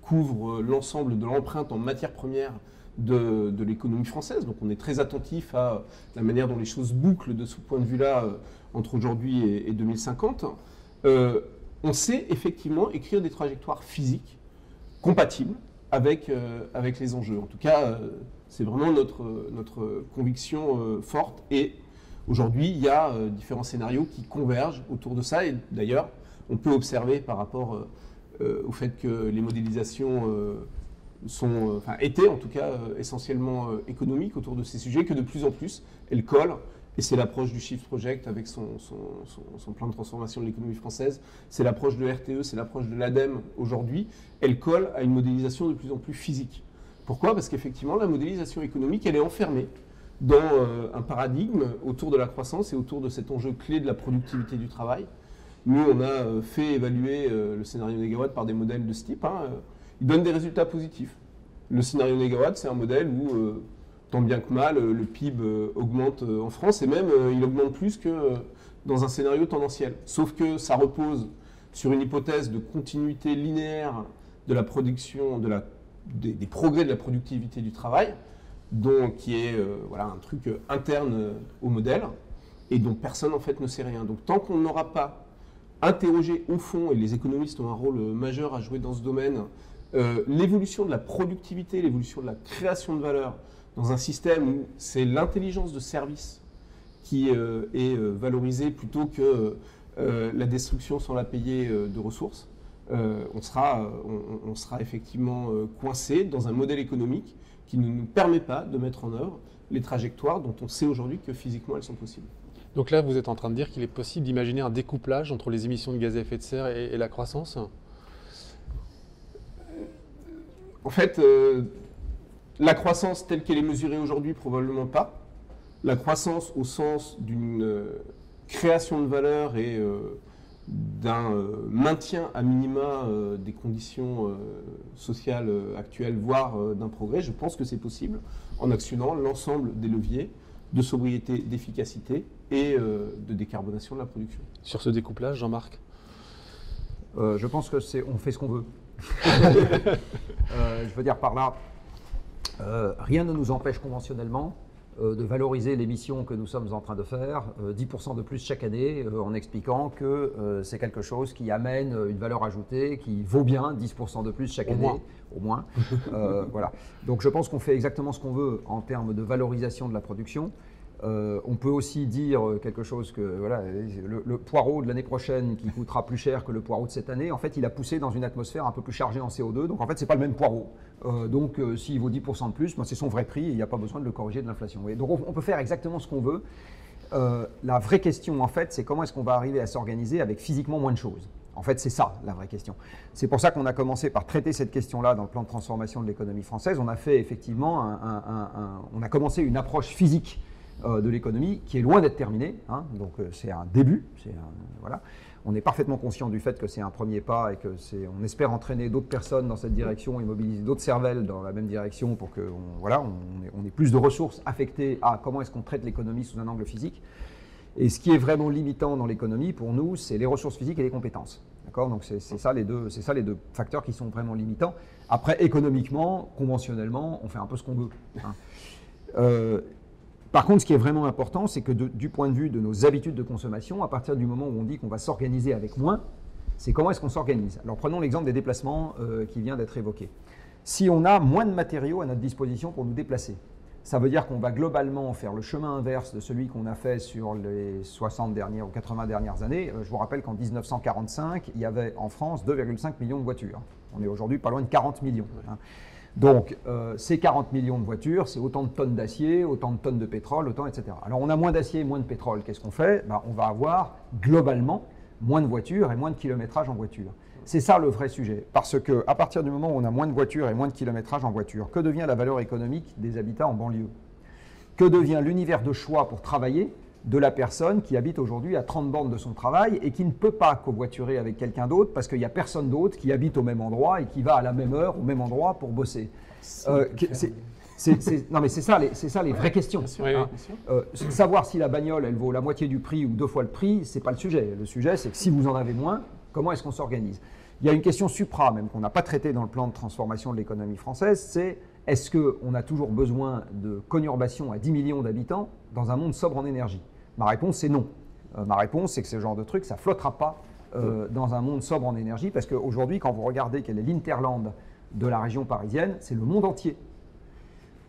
couvre l'ensemble de l'empreinte en matières premières de l'économie française. Donc on est très attentif à la manière dont les choses bouclent de ce point de vue-là entre aujourd'hui et 2050. On sait effectivement écrire des trajectoires physiques compatibles avec les enjeux. En tout cas, c'est vraiment notre conviction forte. Et aujourd'hui, il y a différents scénarios qui convergent autour de ça. Et d'ailleurs, on peut observer par rapport au fait que les modélisations étaient en tout cas essentiellement économiques autour de ces sujets, que de plus en plus elles collent. Et c'est l'approche du Shift Project avec son plan de transformation de l'économie française, c'est l'approche de RTE, c'est l'approche de l'ADEME aujourd'hui. Elle colle à une modélisation de plus en plus physique. Pourquoi ? Parce qu'effectivement, la modélisation économique, elle est enfermée dans un paradigme autour de la croissance et autour de cet enjeu clé de la productivité du travail. Nous, on a fait évaluer le scénario Négawatt par des modèles de ce type. Hein. Il donne des résultats positifs. Le scénario Négawatt, c'est un modèle où, tant bien que mal, le PIB augmente en France et même il augmente plus que dans un scénario tendanciel. Sauf que ça repose sur une hypothèse de continuité linéaire de la production, des progrès de la productivité du travail, qui est un truc interne au modèle et dont personne en fait ne sait rien. Donc tant qu'on n'aura pas interroger au fond, et les économistes ont un rôle majeur à jouer dans ce domaine, l'évolution de la productivité, l'évolution de la création de valeur dans un système où c'est l'intelligence de service qui est valorisée plutôt que la destruction sans la payer de ressources, on sera effectivement coincé dans un modèle économique qui ne nous permet pas de mettre en œuvre les trajectoires dont on sait aujourd'hui que physiquement elles sont possibles. Donc là, vous êtes en train de dire qu'il est possible d'imaginer un découplage entre les émissions de gaz à effet de serre et la croissance ? En fait, la croissance telle qu'elle est mesurée aujourd'hui, probablement pas. La croissance au sens d'une création de valeur et d'un maintien à minima des conditions sociales actuelles, voire d'un progrès, je pense que c'est possible en actionnant l'ensemble des leviers de sobriété, d'efficacité et de décarbonation de la production. Sur ce découplage, Jean-Marc ? Je pense que on fait ce qu'on veut. Je veux dire par là, rien ne nous empêche conventionnellement de valoriser l'émission que nous sommes en train de faire, 10% de plus chaque année, en expliquant que c'est quelque chose qui amène une valeur ajoutée, qui vaut bien 10% de plus chaque année, au moins. Voilà. Donc je pense qu'on fait exactement ce qu'on veut en termes de valorisation de la production. On peut aussi dire quelque chose que voilà, le poireau de l'année prochaine qui coûtera plus cher que le poireau de cette année, en fait il a poussé dans une atmosphère un peu plus chargée en CO2, donc en fait c'est pas le même poireau. Donc s'il vaut 10% de plus, ben, c'est son vrai prix et il n'y a pas besoin de le corriger de l'inflation. Donc on peut faire exactement ce qu'on veut. La vraie question en fait c'est comment est-ce qu'on va arriver à s'organiser avec physiquement moins de choses. En fait, c'est ça la vraie question. C'est pour ça qu'on a commencé par traiter cette question-là dans le plan de transformation de l'économie française. On a fait effectivement on a commencé une approche physique de l'économie qui est loin d'être terminée, hein, donc c'est un début, voilà. On est parfaitement conscient du fait que c'est un premier pas et on espère entraîner d'autres personnes dans cette direction et mobiliser d'autres cervelles dans la même direction pour qu'on ait plus de ressources affectées à comment est-ce qu'on traite l'économie sous un angle physique. Et ce qui est vraiment limitant dans l'économie pour nous, c'est les ressources physiques et les compétences. D'accord ? Donc c'est ça les deux facteurs qui sont vraiment limitants. Après, économiquement, conventionnellement, on fait un peu ce qu'on veut. Hein. Par contre, ce qui est vraiment important, c'est que du point de vue de nos habitudes de consommation, à partir du moment où on dit qu'on va s'organiser avec moins, c'est comment est-ce qu'on s'organise. Alors prenons l'exemple des déplacements qui vient d'être évoqué. Si on a moins de matériaux à notre disposition pour nous déplacer, ça veut dire qu'on va globalement faire le chemin inverse de celui qu'on a fait sur les 60 dernières ou 80 dernières années. Je vous rappelle qu'en 1945, il y avait en France 2,5 millions de voitures. On est aujourd'hui pas loin de 40 millions. Hein. Donc, ces 40 millions de voitures, c'est autant de tonnes d'acier, autant de tonnes de pétrole, etc. Alors, on a moins d'acier, moins de pétrole. Qu'est-ce qu'on fait ? On va avoir globalement moins de voitures et moins de kilométrage en voiture. C'est ça le vrai sujet. Parce qu'à partir du moment où on a moins de voitures et moins de kilométrage en voiture, que devient la valeur économique des habitats en banlieue ? Que devient l'univers de choix pour travailler de la personne qui habite aujourd'hui à 30 bornes de son travail et qui ne peut pas covoiturer avec quelqu'un d'autre parce qu'il n'y a personne d'autre qui habite au même endroit et qui va à la même heure au même endroit pour bosser. Non mais c'est ça les vraies questions. Bien sûr, hein. Savoir si la bagnole elle vaut la moitié du prix ou 2 fois le prix, c'est pas le sujet. Le sujet c'est que si vous en avez moins, comment est-ce qu'on s'organise ? Il y a une question supra même qu'on n'a pas traitée dans le plan de transformation de l'économie française, c'est est-ce qu'on a toujours besoin de conurbation à 10 millions d'habitants dans un monde sobre en énergie ? Ma réponse, c'est non. Ma réponse, c'est que ce genre de truc, ça ne flottera pas dans un monde sobre en énergie, parce qu'aujourd'hui, quand vous regardez quel est l'interland de la région parisienne, c'est le monde entier.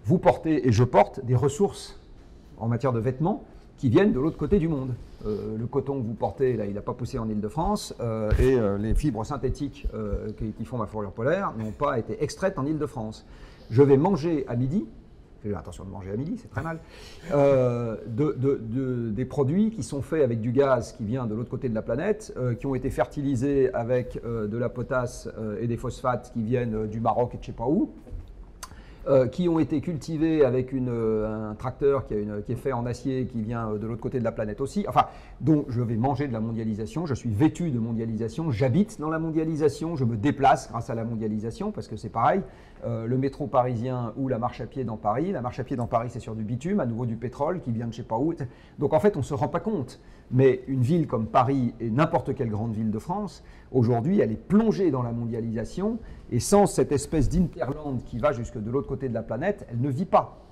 Vous portez, et je porte, des ressources en matière de vêtements qui viennent de l'autre côté du monde. Le coton que vous portez, là, il n'a pas poussé en Île-de-France, et les fibres synthétiques qui font ma fourrure polaire n'ont pas été extraites en Île-de-France. Je vais manger à midi, j'ai attention de manger à midi, c'est très mal, des produits qui sont faits avec du gaz qui vient de l'autre côté de la planète, qui ont été fertilisés avec de la potasse et des phosphates qui viennent du Maroc et de je ne sais pas où, qui ont été cultivés avec un tracteur qui est fait en acier qui vient de l'autre côté de la planète aussi. Enfin, donc je vais manger de la mondialisation, je suis vêtu de mondialisation, j'habite dans la mondialisation, je me déplace grâce à la mondialisation parce que c'est pareil, le métro parisien ou la marche à pied dans Paris. La marche à pied dans Paris, c'est sur du bitume, à nouveau du pétrole qui vient de je ne sais pas où. Donc en fait, on ne se rend pas compte. Mais une ville comme Paris et n'importe quelle grande ville de France, aujourd'hui, elle est plongée dans la mondialisation et sans cette espèce d'interland qui va jusque de l'autre côté de la planète, elle ne vit pas.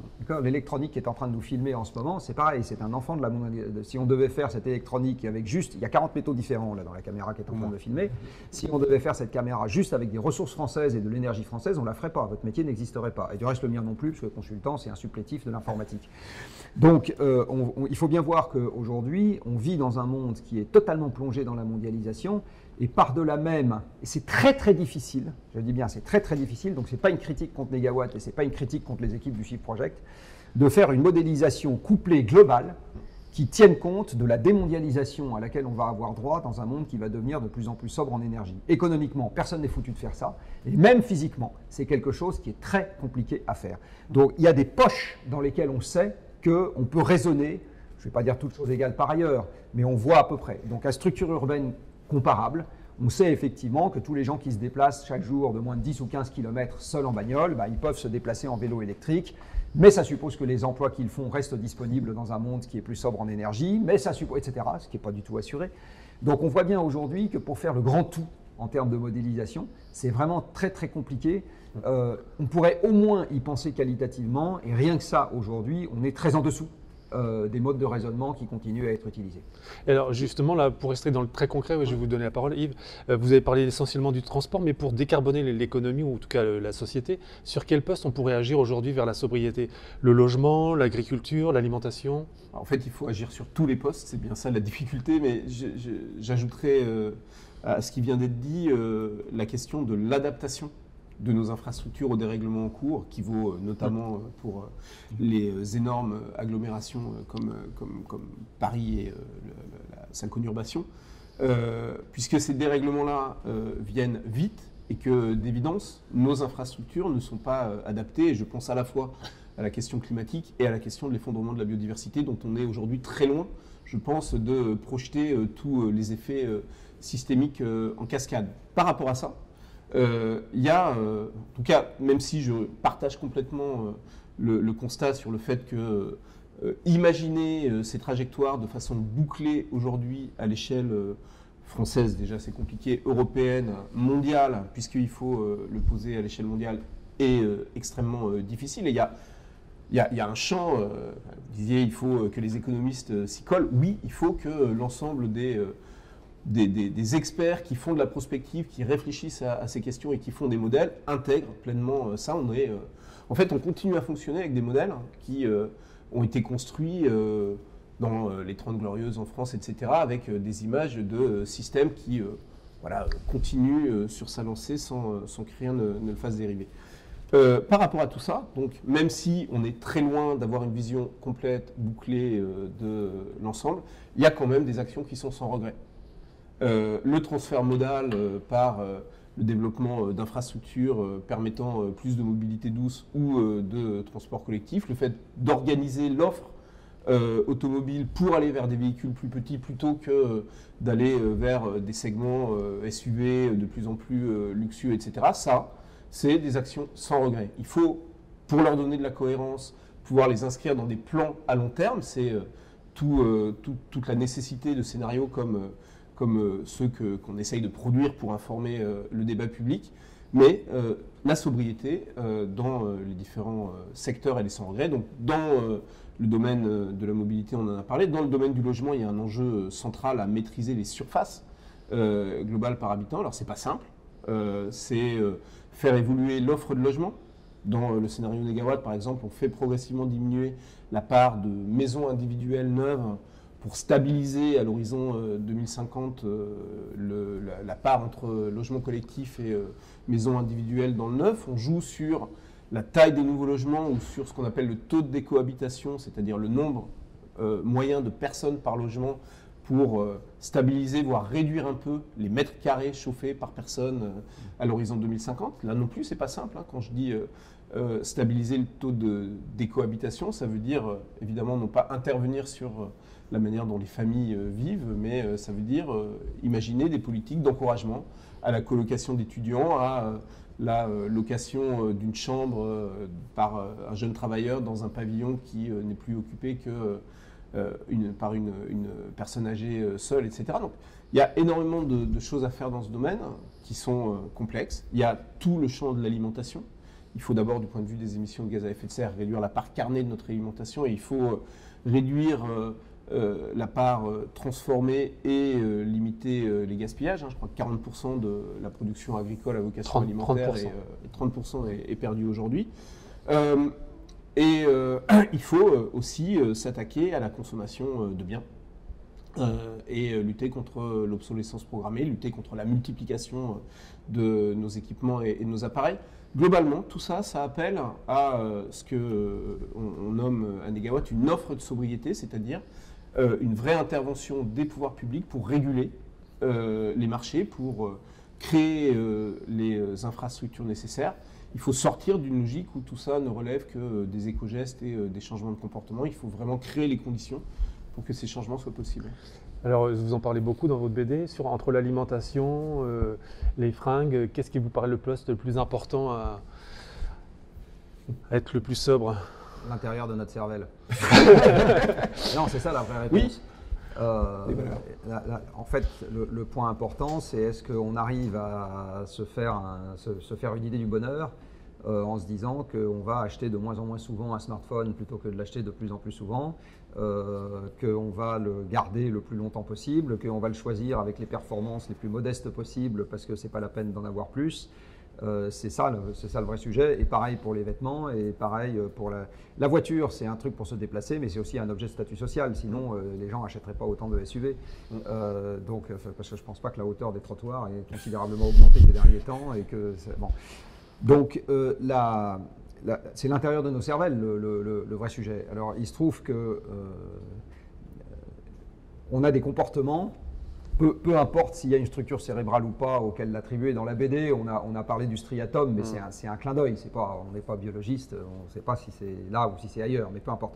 L'électronique qui est en train de nous filmer en ce moment, c'est pareil, c'est un enfant de la mondialisation. Si on devait faire cette électronique avec juste, il y a 40 métaux différents là dans la caméra qui est en train de filmer, si on devait faire cette caméra juste avec des ressources françaises et de l'énergie française, on ne la ferait pas, votre métier n'existerait pas. Et du reste, le mien non plus, parce que consultant, c'est un supplétif de l'informatique. Donc, il faut bien voir qu'aujourd'hui, on vit dans un monde qui est totalement plongé dans la mondialisation et par-delà même, et c'est très très difficile, je dis bien c'est très très difficile, donc c'est pas une critique contre Negawatt et c'est pas une critique contre les équipes du Shift Project, de faire une modélisation couplée globale qui tienne compte de la démondialisation à laquelle on va avoir droit dans un monde qui va devenir de plus en plus sobre en énergie. Économiquement, personne n'est foutu de faire ça, et même physiquement, c'est quelque chose qui est très compliqué à faire. Donc il y a des poches dans lesquelles on sait qu'on peut raisonner, je ne vais pas dire toutes choses égales par ailleurs, mais on voit à peu près. Donc à structure urbaine comparable, on sait effectivement que tous les gens qui se déplacent chaque jour de moins de 10 ou 15 km seuls en bagnole, ils peuvent se déplacer en vélo électrique, mais ça suppose que les emplois qu'ils font restent disponibles dans un monde qui est plus sobre en énergie, mais ça suppose, etc., ce qui n'est pas du tout assuré. Donc on voit bien aujourd'hui que pour faire le grand tout en termes de modélisation. C'est vraiment très très compliqué. On pourrait au moins y penser qualitativement, et rien que ça, aujourd'hui, on est très en dessous des modes de raisonnement qui continuent à être utilisés. Et alors justement, là, pour rester dans le très concret, je vais vous donner la parole, Yves. Vous avez parlé essentiellement du transport, mais pour décarboner l'économie, ou en tout cas la société, sur quel poste on pourrait agir aujourd'hui vers la sobriété? Le logement, l'agriculture, l'alimentation? En fait, il faut agir sur tous les postes, c'est bien ça la difficulté, mais j'ajouterais à ce qui vient d'être dit la question de l'adaptation de nos infrastructures au dérèglement en cours, qui vaut notamment pour les énormes agglomérations comme Paris et sa conurbation, puisque ces dérèglements-là viennent vite et que d'évidence, nos infrastructures ne sont pas adaptées, et je pense à la fois à la question climatique et à la question de l'effondrement de la biodiversité, dont on est aujourd'hui très loin, je pense, de projeter tous les effets systémiques en cascade. Par rapport à ça, il y a, en tout cas, même si je partage complètement le constat sur le fait que imaginer ces trajectoires de façon bouclée aujourd'hui à l'échelle française, déjà c'est compliqué, européenne, mondiale, puisqu'il faut le poser à l'échelle mondiale, est extrêmement difficile. Et il y a un champ, vous disiez, il faut que les économistes s'y collent. Oui, il faut que l'ensemble des experts qui font de la prospective, qui réfléchissent à ces questions et qui font des modèles, intègrent pleinement ça. En fait, on continue à fonctionner avec des modèles qui ont été construits dans les 30 Glorieuses en France, etc., avec des images de systèmes qui continuent sur sa lancée sans que rien ne le fasse dériver. Par rapport à tout ça, donc, même si on est très loin d'avoir une vision complète, bouclée de l'ensemble, il y a quand même des actions qui sont sans regret. Le transfert modal par le développement d'infrastructures permettant plus de mobilité douce ou de transport collectif, le fait d'organiser l'offre automobile pour aller vers des véhicules plus petits plutôt que d'aller vers des segments SUV de plus en plus luxueux, etc. Ça, c'est des actions sans regret. Il faut, pour leur donner de la cohérence, pouvoir les inscrire dans des plans à long terme. C'est toute la nécessité de scénarios comme ceux qu'on essaye de produire pour informer le débat public. Mais la sobriété dans les différents secteurs, elle est sans regret. Donc dans le domaine de la mobilité, on en a parlé. Dans le domaine du logement, il y a un enjeu central à maîtriser les surfaces globales par habitant. Alors c'est pas simple. C'est faire évoluer l'offre de logement. Dans le scénario Négawatt, par exemple, on fait progressivement diminuer la part de maisons individuelles neuves pour stabiliser à l'horizon 2050 la part entre logement collectif et maisons individuelles dans le neuf. On joue sur la taille des nouveaux logements ou sur ce qu'on appelle le taux de décohabitation, c'est-à-dire le nombre moyen de personnes par logement pour stabiliser, voire réduire un peu les mètres carrés chauffés par personne à l'horizon 2050. Là non plus, c'est pas simple. Quand je dis stabiliser le taux de décohabitation, ça veut dire évidemment non pas intervenir sur la manière dont les familles vivent, mais ça veut dire imaginer des politiques d'encouragement à la colocation d'étudiants, à la location d'une chambre par un jeune travailleur dans un pavillon qui n'est plus occupé que par une personne âgée seule, etc. Donc il y a énormément de choses à faire dans ce domaine qui sont complexes. Il y a tout le champ de l'alimentation. Il faut d'abord, du point de vue des émissions de gaz à effet de serre, réduire la part carnée de notre alimentation et il faut réduire la part transformée et limiter les gaspillages. Je crois que 40% de la production agricole à vocation alimentaire et 30% est perdue aujourd'hui. Il faut aussi s'attaquer à la consommation de biens et lutter contre l'obsolescence programmée, lutter contre la multiplication de nos équipements et de nos appareils. Globalement, tout ça, ça appelle à ce qu'on nomme à Négawatt une offre de sobriété, c'est-à-dire une vraie intervention des pouvoirs publics pour réguler les marchés, pour créer les infrastructures nécessaires. Il faut sortir d'une logique où tout ça ne relève que des éco-gestes et des changements de comportement. Il faut vraiment créer les conditions pour que ces changements soient possibles. Alors, vous en parlez beaucoup dans votre BD, entre l'alimentation, les fringues. Qu'est-ce qui vous paraît le poste le plus important à être le plus sobre? L'intérieur de notre cervelle. Non, c'est ça la vraie réponse. Oui. En fait, le point important, c'est est-ce qu'on arrive à se faire une idée du bonheur en se disant qu'on va acheter de moins en moins souvent un smartphone plutôt que de l'acheter de plus en plus souvent, qu'on va le garder le plus longtemps possible, qu'on va le choisir avec les performances les plus modestes possibles parce que ce n'est pas la peine d'en avoir plus. C'est ça le vrai sujet. Et pareil pour les vêtements, et pareil pour la voiture, c'est un truc pour se déplacer, mais c'est aussi un objet de statut social. Sinon, les gens n'achèteraient pas autant de SUV. Parce que je ne pense pas que la hauteur des trottoirs ait considérablement augmenté ces derniers temps. Et que bon. Donc, c'est l'intérieur de nos cervelles le vrai sujet. Alors, il se trouve que on a des comportements. Peu importe s'il y a une structure cérébrale ou pas auquel l'attribuer. Dans la BD, on a parlé du striatum, mais c'est un clin d'œil. On n'est pas biologiste, on ne sait pas si c'est là ou si c'est ailleurs, mais peu importe.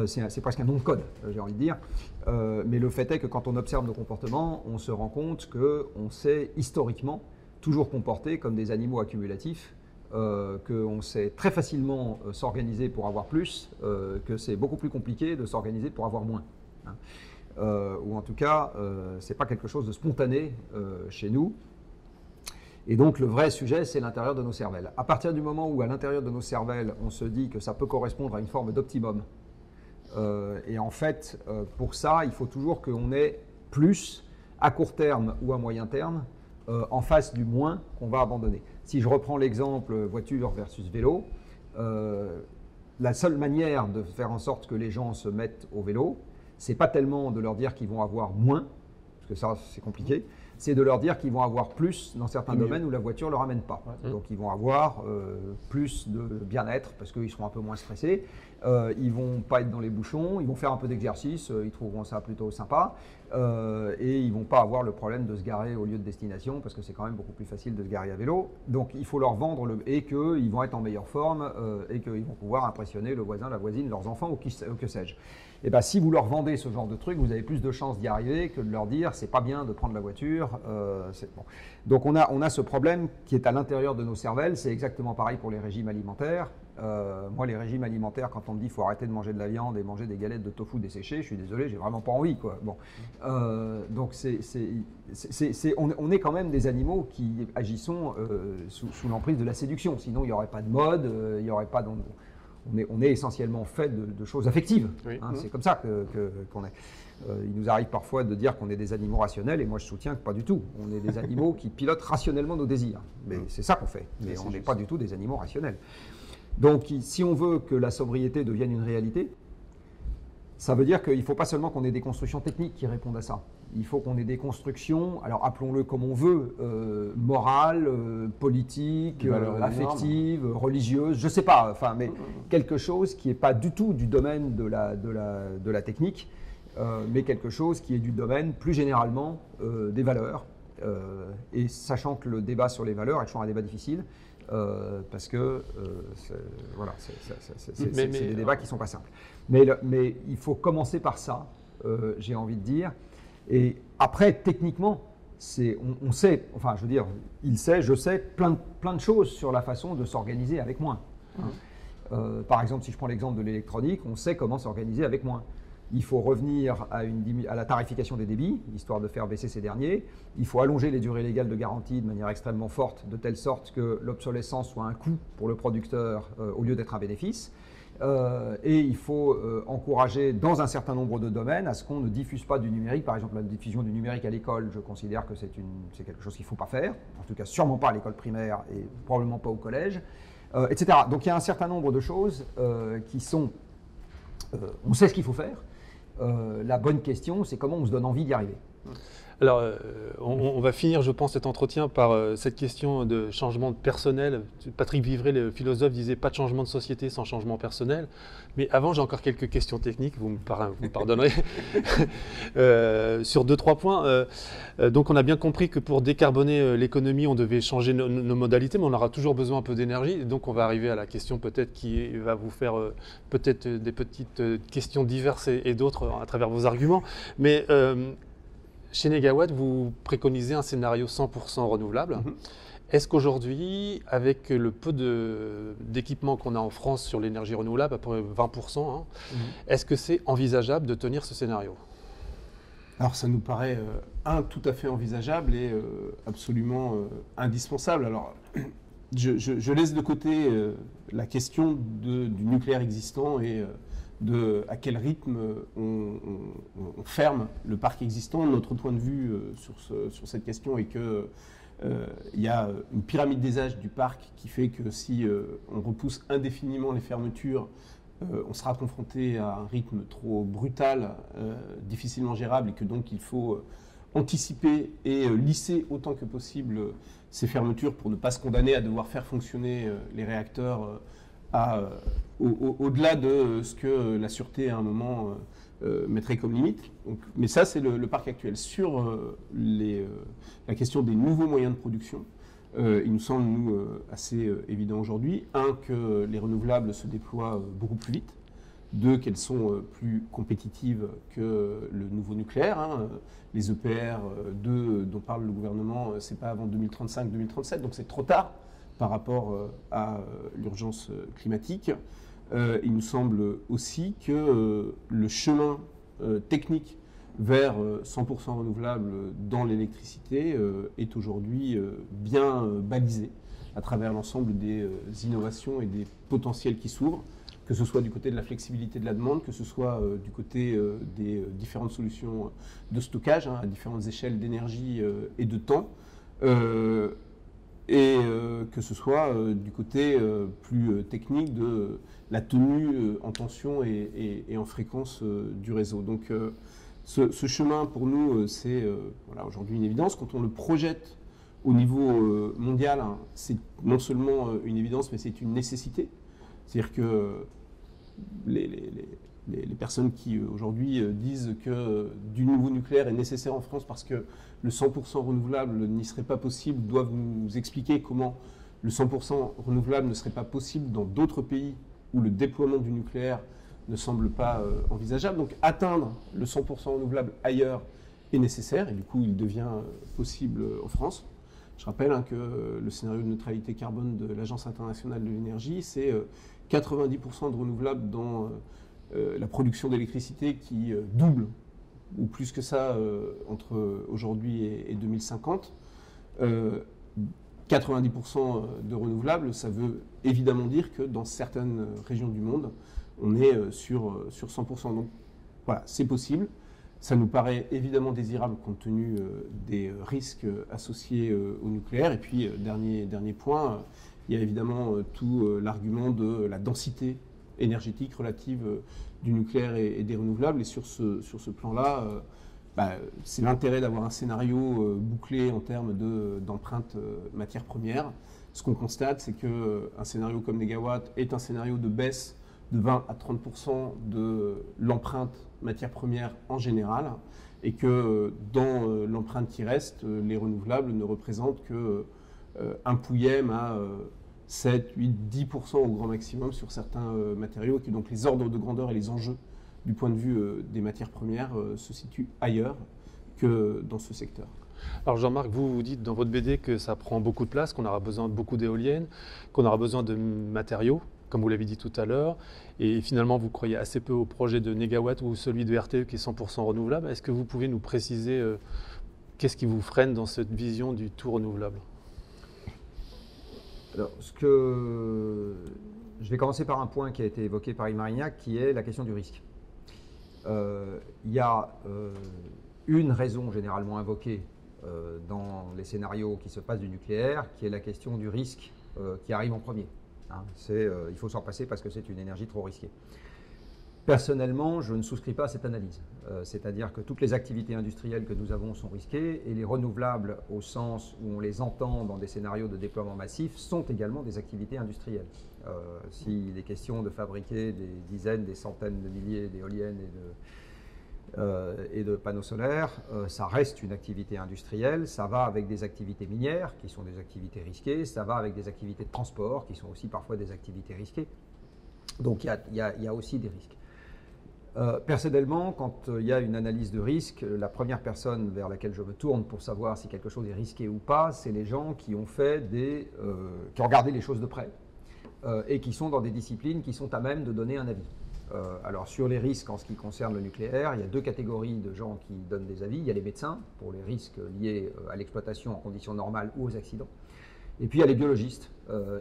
C'est presque un nom de code, j'ai envie de dire. Mais le fait est que quand on observe nos comportements, on se rend compte qu'on s'est historiquement toujours comporté comme des animaux accumulatifs, qu'on sait très facilement s'organiser pour avoir plus, que c'est beaucoup plus compliqué de s'organiser pour avoir moins. Hein. Ou en tout cas, ce n'est pas quelque chose de spontané chez nous. Et donc, le vrai sujet, c'est l'intérieur de nos cervelles. À partir du moment où, à l'intérieur de nos cervelles, on se dit que ça peut correspondre à une forme d'optimum, et en fait, pour ça, il faut toujours qu'on ait plus, à court terme ou à moyen terme, en face du moins qu'on va abandonner. Si je reprends l'exemple voiture versus vélo, la seule manière de faire en sorte que les gens se mettent au vélo, c'est pas tellement de leur dire qu'ils vont avoir moins, parce que ça c'est compliqué, c'est de leur dire qu'ils vont avoir plus dans certains domaines où la voiture ne leur amène pas. Donc ils vont avoir plus de bien-être parce qu'ils seront un peu moins stressés, ils vont pas être dans les bouchons, ils vont faire un peu d'exercice, ils trouveront ça plutôt sympa, et ils vont pas avoir le problème de se garer au lieu de destination parce que c'est quand même beaucoup plus facile de se garer à vélo. Donc il faut leur vendre et qu'ils vont être en meilleure forme et qu'ils vont pouvoir impressionner le voisin, la voisine, leurs enfants ou que sais-je. Et bien, si vous leur vendez ce genre de truc, vous avez plus de chances d'y arriver que de leur dire c'est pas bien de prendre la voiture. Bon. Donc on a ce problème qui est à l'intérieur de nos cervelles. C'est exactement pareil pour les régimes alimentaires. Moi, les régimes alimentaires, quand on me dit qu'il faut arrêter de manger de la viande et manger des galettes de tofu desséchées, je suis désolé, j'ai vraiment pas envie, quoi. Bon. Donc on est quand même des animaux qui agissons sous l'emprise de la séduction. Sinon, il n'y aurait pas de mode, il n'y aurait pas de... On est essentiellement fait de choses affectives. Oui. Hein, c'est comme ça qu'on est. Il nous arrive parfois de dire qu'on est des animaux rationnels, et moi je soutiens que pas du tout. On est des animaux qui pilotent rationnellement nos désirs. Mais c'est ça qu'on fait. Mais on n'est pas du tout des animaux rationnels. Donc si on veut que la sobriété devienne une réalité, ça veut dire qu'il ne faut pas seulement qu'on ait des constructions techniques qui répondent à ça. Il faut qu'on ait des constructions, alors appelons-le comme on veut, morales, politiques, affectives, religieuses, je ne sais pas, enfin, mais quelque chose qui n'est pas du tout du domaine de la technique, mais quelque chose qui est du domaine plus généralement des valeurs. Et sachant que le débat sur les valeurs est toujours un débat difficile, parce que c'est des débats qui ne sont pas simples. Mais il faut commencer par ça, j'ai envie de dire. Et après, techniquement, on sait, enfin je veux dire, il sait, je sais, plein de choses sur la façon de s'organiser avec moins. Par exemple, si je prends l'exemple de l'électronique, on sait comment s'organiser avec moins. Il faut revenir à la tarification des débits, histoire de faire baisser ces derniers. Il faut allonger les durées légales de garantie de manière extrêmement forte, de telle sorte que l'obsolescence soit un coût pour le producteur au lieu d'être un bénéfice. Et il faut encourager dans un certain nombre de domaines à ce qu'on ne diffuse pas du numérique. Par exemple, la diffusion du numérique à l'école, je considère que c'est quelque chose qu'il ne faut pas faire. En tout cas, sûrement pas à l'école primaire et probablement pas au collège, etc. Donc il y a un certain nombre de choses qui sont... on sait ce qu'il faut faire. La bonne question, c'est comment on se donne envie d'y arriver. Alors, on va finir, je pense, cet entretien par cette question de changement de personnel. Patrick Vivray, le philosophe, disait « pas de changement de société sans changement personnel ». Mais avant, j'ai encore quelques questions techniques, vous me pardonnerez, sur 2-3 points. Donc, on a bien compris que pour décarboner l'économie, on devait changer nos modalités, mais on aura toujours besoin un peu d'énergie. Donc, on va arriver à la question peut-être qui va vous faire peut-être des petites questions diverses et d'autres à travers vos arguments. Mais... chez Negawatt, vous préconisez un scénario 100% renouvelable. Est-ce qu'aujourd'hui, avec le peu d'équipements qu'on a en France sur l'énergie renouvelable, à peu près 20%, est-ce que c'est envisageable de tenir ce scénario ? Alors ça nous paraît, tout à fait envisageable et absolument indispensable. Alors je laisse de côté la question du nucléaire existant et à quel rythme on ferme le parc existant. Notre point de vue sur cette question est que il y a une pyramide des âges du parc qui fait que si on repousse indéfiniment les fermetures, on sera confronté à un rythme trop brutal, difficilement gérable, et que donc il faut anticiper et lisser autant que possible ces fermetures pour ne pas se condamner à devoir faire fonctionner les réacteurs au-delà de ce que la sûreté à un moment mettrait comme limite. Donc, mais ça, c'est le parc actuel. Sur la question des nouveaux moyens de production, il nous semble, nous, assez évident aujourd'hui, que les renouvelables se déploient beaucoup plus vite, deux, qu'elles sont plus compétitives que le nouveau nucléaire. Les EPR 2 dont parle le gouvernement, c'est pas avant 2035-2037, donc c'est trop tard par rapport à l'urgence climatique. Il nous semble aussi que le chemin technique vers 100% renouvelable dans l'électricité est aujourd'hui bien balisé à travers l'ensemble des innovations et des potentiels qui s'ouvrent, que ce soit du côté de la flexibilité de la demande, que ce soit du côté des différentes solutions de stockage à différentes échelles d'énergie et de temps, et que ce soit du côté plus technique de la tenue en tension et en fréquence du réseau. Donc ce chemin, pour nous, c'est aujourd'hui une évidence. Quand on le projette au niveau mondial, c'est non seulement une évidence, mais c'est une nécessité. C'est-à-dire que les personnes qui aujourd'hui disent que du nouveau nucléaire est nécessaire en France parce que le 100% renouvelable n'y serait pas possible, doivent nous expliquer comment le 100% renouvelable ne serait pas possible dans d'autres pays où le déploiement du nucléaire ne semble pas envisageable. Donc atteindre le 100% renouvelable ailleurs est nécessaire et du coup il devient possible en France. Je rappelle que le scénario de neutralité carbone de l'Agence internationale de l'énergie, c'est 90% de renouvelables dans la production d'électricité qui double, ou plus que ça, entre aujourd'hui et 2050. 90% de renouvelables, ça veut évidemment dire que dans certaines régions du monde, on est sur 100%. Donc voilà, c'est possible. Ça nous paraît évidemment désirable compte tenu des risques associés au nucléaire. Et puis, dernier point, il y a évidemment tout l'argument de la densité énergétique relative du nucléaire et des renouvelables. Et sur ce plan-là, c'est l'intérêt d'avoir un scénario bouclé en termes d'empreinte matière première. Ce qu'on constate, c'est qu'un scénario comme Négawatt est un scénario de baisse de 20 à 30% de l'empreinte matière première en général, et que dans l'empreinte qui reste, les renouvelables ne représentent que un pouillème à 7, 8, 10% au grand maximum sur certains matériaux, et que donc les ordres de grandeur et les enjeux du point de vue des matières premières se situent ailleurs que dans ce secteur. Alors Jean-Marc, vous dites dans votre BD que ça prend beaucoup de place, qu'on aura besoin de beaucoup d'éoliennes, qu'on aura besoin de matériaux, comme vous l'avez dit tout à l'heure, et finalement vous croyez assez peu au projet de Négawatt ou celui de RTE qui est 100% renouvelable. Est-ce que vous pouvez nous préciser qu'est-ce qui vous freine dans cette vision du tout renouvelable? Alors, je vais commencer par un point qui a été évoqué par Yves Marignac, qui est la question du risque. Il y a une raison généralement invoquée dans les scénarios qui se passent du nucléaire, qui est la question du risque qui arrive en premier. Il faut s'en passer parce que c'est une énergie trop risquée. Personnellement, je ne souscris pas à cette analyse. C'est-à-dire que toutes les activités industrielles que nous avons sont risquées, et les renouvelables, au sens où on les entend dans des scénarios de déploiement massif, sont également des activités industrielles. S'il est question de fabriquer des dizaines, des centaines de milliers d'éoliennes et de panneaux solaires, ça reste une activité industrielle. Ça va avec des activités minières, qui sont des activités risquées. Ça va avec des activités de transport, qui sont aussi parfois des activités risquées. Donc il y a aussi des risques. Personnellement, quand il y a une analyse de risque, la première personne vers laquelle je me tourne pour savoir si quelque chose est risqué ou pas, c'est les gens qui ont qui ont regardé les choses de près et qui sont dans des disciplines qui sont à même de donner un avis. Alors sur les risques en ce qui concerne le nucléaire, il y a deux catégories de gens qui donnent des avis. Il y a les médecins pour les risques liés à l'exploitation en conditions normales ou aux accidents. Et puis il y a les biologistes,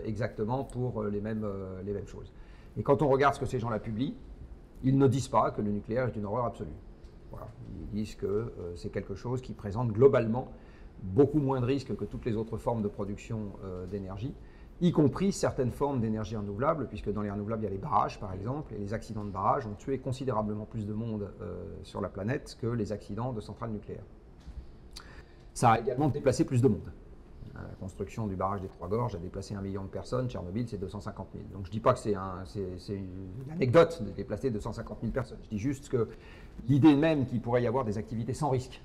exactement pour les mêmes choses. Et quand on regarde ce que ces gens-là publient, ils ne disent pas que le nucléaire est une horreur absolue. Voilà. Ils disent que c'est quelque chose qui présente globalement beaucoup moins de risques que toutes les autres formes de production d'énergie, y compris certaines formes d'énergie renouvelable, puisque dans les renouvelables, il y a les barrages, par exemple, et les accidents de barrages ont tué considérablement plus de monde sur la planète que les accidents de centrales nucléaires. Ça a également déplacé plus de monde. La construction du barrage des Trois Gorges a déplacé 1 million de personnes, Tchernobyl, c'est 250 000. Donc je ne dis pas que c'est une anecdote de déplacer 250 000 personnes, je dis juste que l'idée même qu'il pourrait y avoir des activités sans risque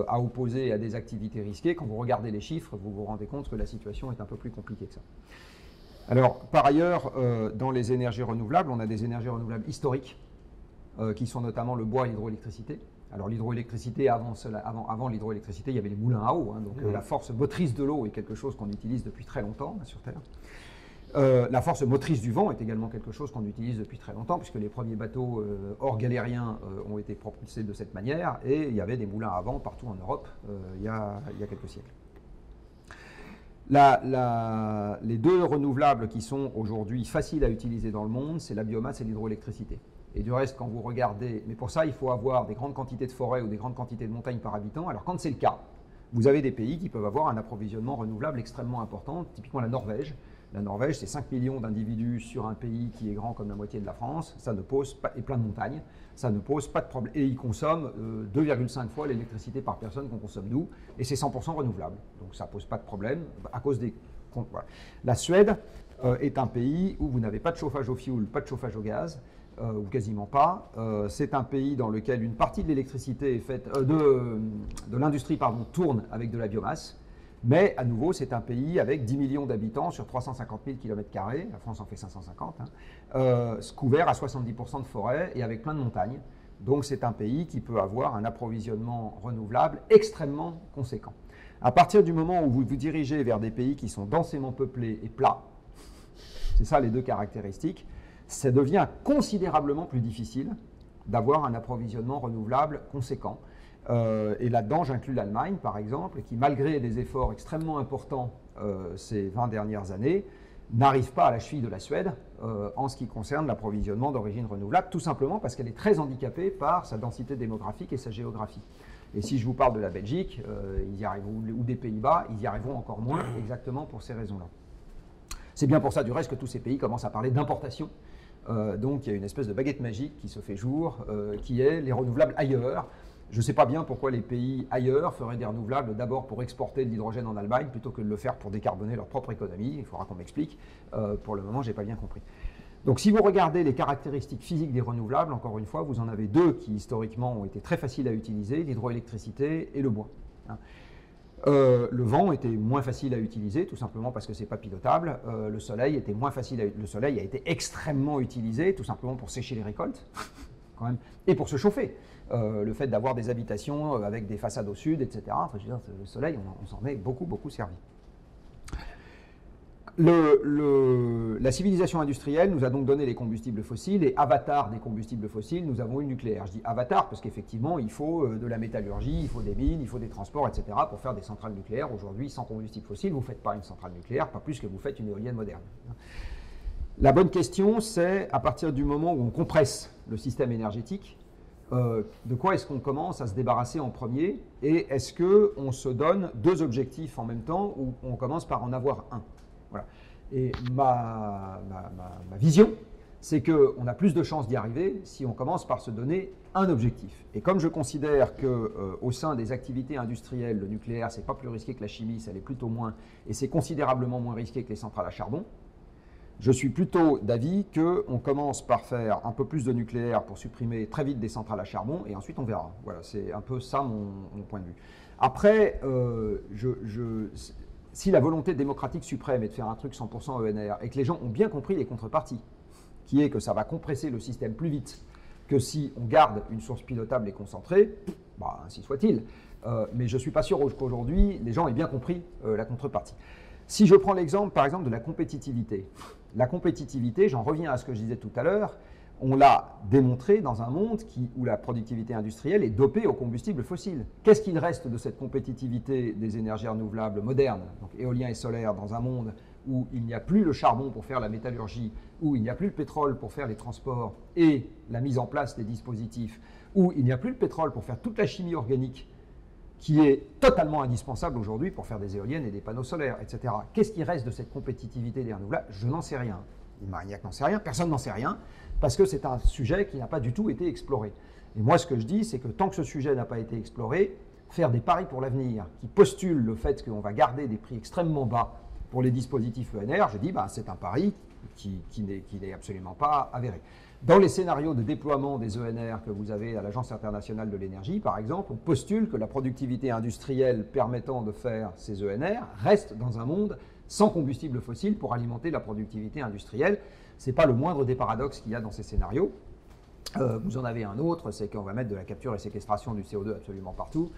à opposer à des activités risquées, quand vous regardez les chiffres, vous vous rendez compte que la situation est un peu plus compliquée que ça. Alors, par ailleurs, dans les énergies renouvelables, on a des énergies renouvelables historiques, qui sont notamment le bois et l'hydroélectricité. Alors, l'hydroélectricité, avant l'hydroélectricité, il y avait les moulins à eau, hein, donc la force motrice de l'eau est quelque chose qu'on utilise depuis très longtemps sur Terre. La force motrice du vent est également quelque chose qu'on utilise depuis très longtemps, puisque les premiers bateaux hors galériens ont été propulsés de cette manière, et il y avait des moulins à vent partout en Europe il y a quelques siècles. Les deux renouvelables qui sont aujourd'hui faciles à utiliser dans le monde, c'est la biomasse et l'hydroélectricité. Et du reste, quand vous regardez, mais pour ça, il faut avoir des grandes quantités de forêts ou des grandes quantités de montagnes par habitant. Alors quand c'est le cas, vous avez des pays qui peuvent avoir un approvisionnement renouvelable extrêmement important, typiquement la Norvège. La Norvège, c'est 5 millions d'individus sur un pays qui est grand comme la moitié de la France, ça ne pose pas, et plein de montagnes, ça ne pose pas de problème. Et ils consomment 2,5 fois l'électricité par personne qu'on consomme nous, et c'est 100% renouvelable. Donc ça ne pose pas de problème à cause des... Voilà. La Suède est un pays où vous n'avez pas de chauffage au fioul, pas de chauffage au gaz, ou quasiment pas. C'est un pays dans lequel une partie de l'électricité est faite, de l'industrie tourne avec de la biomasse. Mais à nouveau, c'est un pays avec 10 millions d'habitants sur 350 000 km², la France en fait 550, couvert à 70% de forêt et avec plein de montagnes. Donc c'est un pays qui peut avoir un approvisionnement renouvelable extrêmement conséquent. À partir du moment où vous vous dirigez vers des pays qui sont densément peuplés et plats, c'est ça les deux caractéristiques, ça devient considérablement plus difficile d'avoir un approvisionnement renouvelable conséquent. Et là-dedans, j'inclus l'Allemagne, par exemple, qui, malgré des efforts extrêmement importants ces 20 dernières années, n'arrive pas à la cheville de la Suède en ce qui concerne l'approvisionnement d'origine renouvelable, tout simplement parce qu'elle est très handicapée par sa densité démographique et sa géographie. Et si je vous parle de la Belgique, ils y arrivent, ou des Pays-Bas, ils y arriveront encore moins, exactement pour ces raisons-là. C'est bien pour ça, du reste, que tous ces pays commencent à parler d'importation. Donc il y a une espèce de baguette magique qui se fait jour, qui est les renouvelables ailleurs. Je ne sais pas bien pourquoi les pays ailleurs feraient des renouvelables d'abord pour exporter de l'hydrogène en Allemagne plutôt que de le faire pour décarboner leur propre économie. Il faudra qu'on m'explique. Pour le moment, je n'ai pas bien compris. Donc si vous regardez les caractéristiques physiques des renouvelables, encore une fois, vous en avez deux qui historiquement ont été très faciles à utiliser, l'hydroélectricité et le bois. Le vent était moins facile à utiliser, tout simplement parce que ce n'est pas pilotable. Le soleil était moins facile le soleil a été extrêmement utilisé, tout simplement pour sécher les récoltes, quand même, et pour se chauffer. Le fait d'avoir des habitations avec des façades au sud, etc. Enfin, je veux dire, le soleil, on s'en est beaucoup, beaucoup servi. La civilisation industrielle nous a donc donné les combustibles fossiles, et avatar des combustibles fossiles, nous avons eu le nucléaire. Je dis avatar parce qu'effectivement, il faut de la métallurgie, il faut des mines, il faut des transports, etc. pour faire des centrales nucléaires. Aujourd'hui, sans combustible fossile, vous ne faites pas une centrale nucléaire, pas plus que vous faites une éolienne moderne. La bonne question, c'est à partir du moment où on compresse le système énergétique, de quoi est-ce qu'on commence à se débarrasser en premier, et est-ce qu'on se donne deux objectifs en même temps ou on commence par en avoir un? Voilà. Et ma vision, c'est qu'on a plus de chances d'y arriver si on commence par se donner un objectif. Et comme je considère qu'au sein des activités industrielles, le nucléaire, c'est pas plus risqué que la chimie, ça l'est plutôt moins, et c'est considérablement moins risqué que les centrales à charbon, je suis plutôt d'avis qu'on commence par faire un peu plus de nucléaire pour supprimer très vite des centrales à charbon, et ensuite on verra. Voilà, c'est un peu ça mon point de vue. Après, si la volonté démocratique suprême est de faire un truc 100% ENR, et que les gens ont bien compris les contreparties, qui est que ça va compresser le système plus vite que si on garde une source pilotable et concentrée, bah, ainsi soit-il. Mais je ne suis pas sûr qu'aujourd'hui, les gens aient bien compris la contrepartie. Si je prends l'exemple, par exemple, de la compétitivité, j'en reviens à ce que je disais tout à l'heure, On l'a démontré dans un monde où la productivité industrielle est dopée aux combustibles fossiles. Qu'est-ce qu'il reste de cette compétitivité des énergies renouvelables modernes, donc éolien et solaire, dans un monde où il n'y a plus le charbon pour faire la métallurgie, où il n'y a plus le pétrole pour faire les transports et la mise en place des dispositifs, où il n'y a plus le pétrole pour faire toute la chimie organique qui est totalement indispensable aujourd'hui pour faire des éoliennes et des panneaux solaires, etc. Qu'est-ce qui reste de cette compétitivité des renouvelables? Je n'en sais rien. Marignac n'en sait rien, personne n'en sait rien, parce que c'est un sujet qui n'a pas du tout été exploré. Et moi, ce que je dis, c'est que tant que ce sujet n'a pas été exploré, faire des paris pour l'avenir qui postulent le fait qu'on va garder des prix extrêmement bas pour les dispositifs ENR, je dis c'est un pari qui n'est absolument pas avéré. Dans les scénarios de déploiement des ENR que vous avez à l'Agence internationale de l'énergie, par exemple, on postule que la productivité industrielle permettant de faire ces ENR reste dans un monde sans combustible fossile pour alimenter la productivité industrielle. Ce n'est pas le moindre des paradoxes qu'il y a dans ces scénarios. Vous en avez un autre, c'est qu'on va mettre de la capture et séquestration du CO2 absolument partout,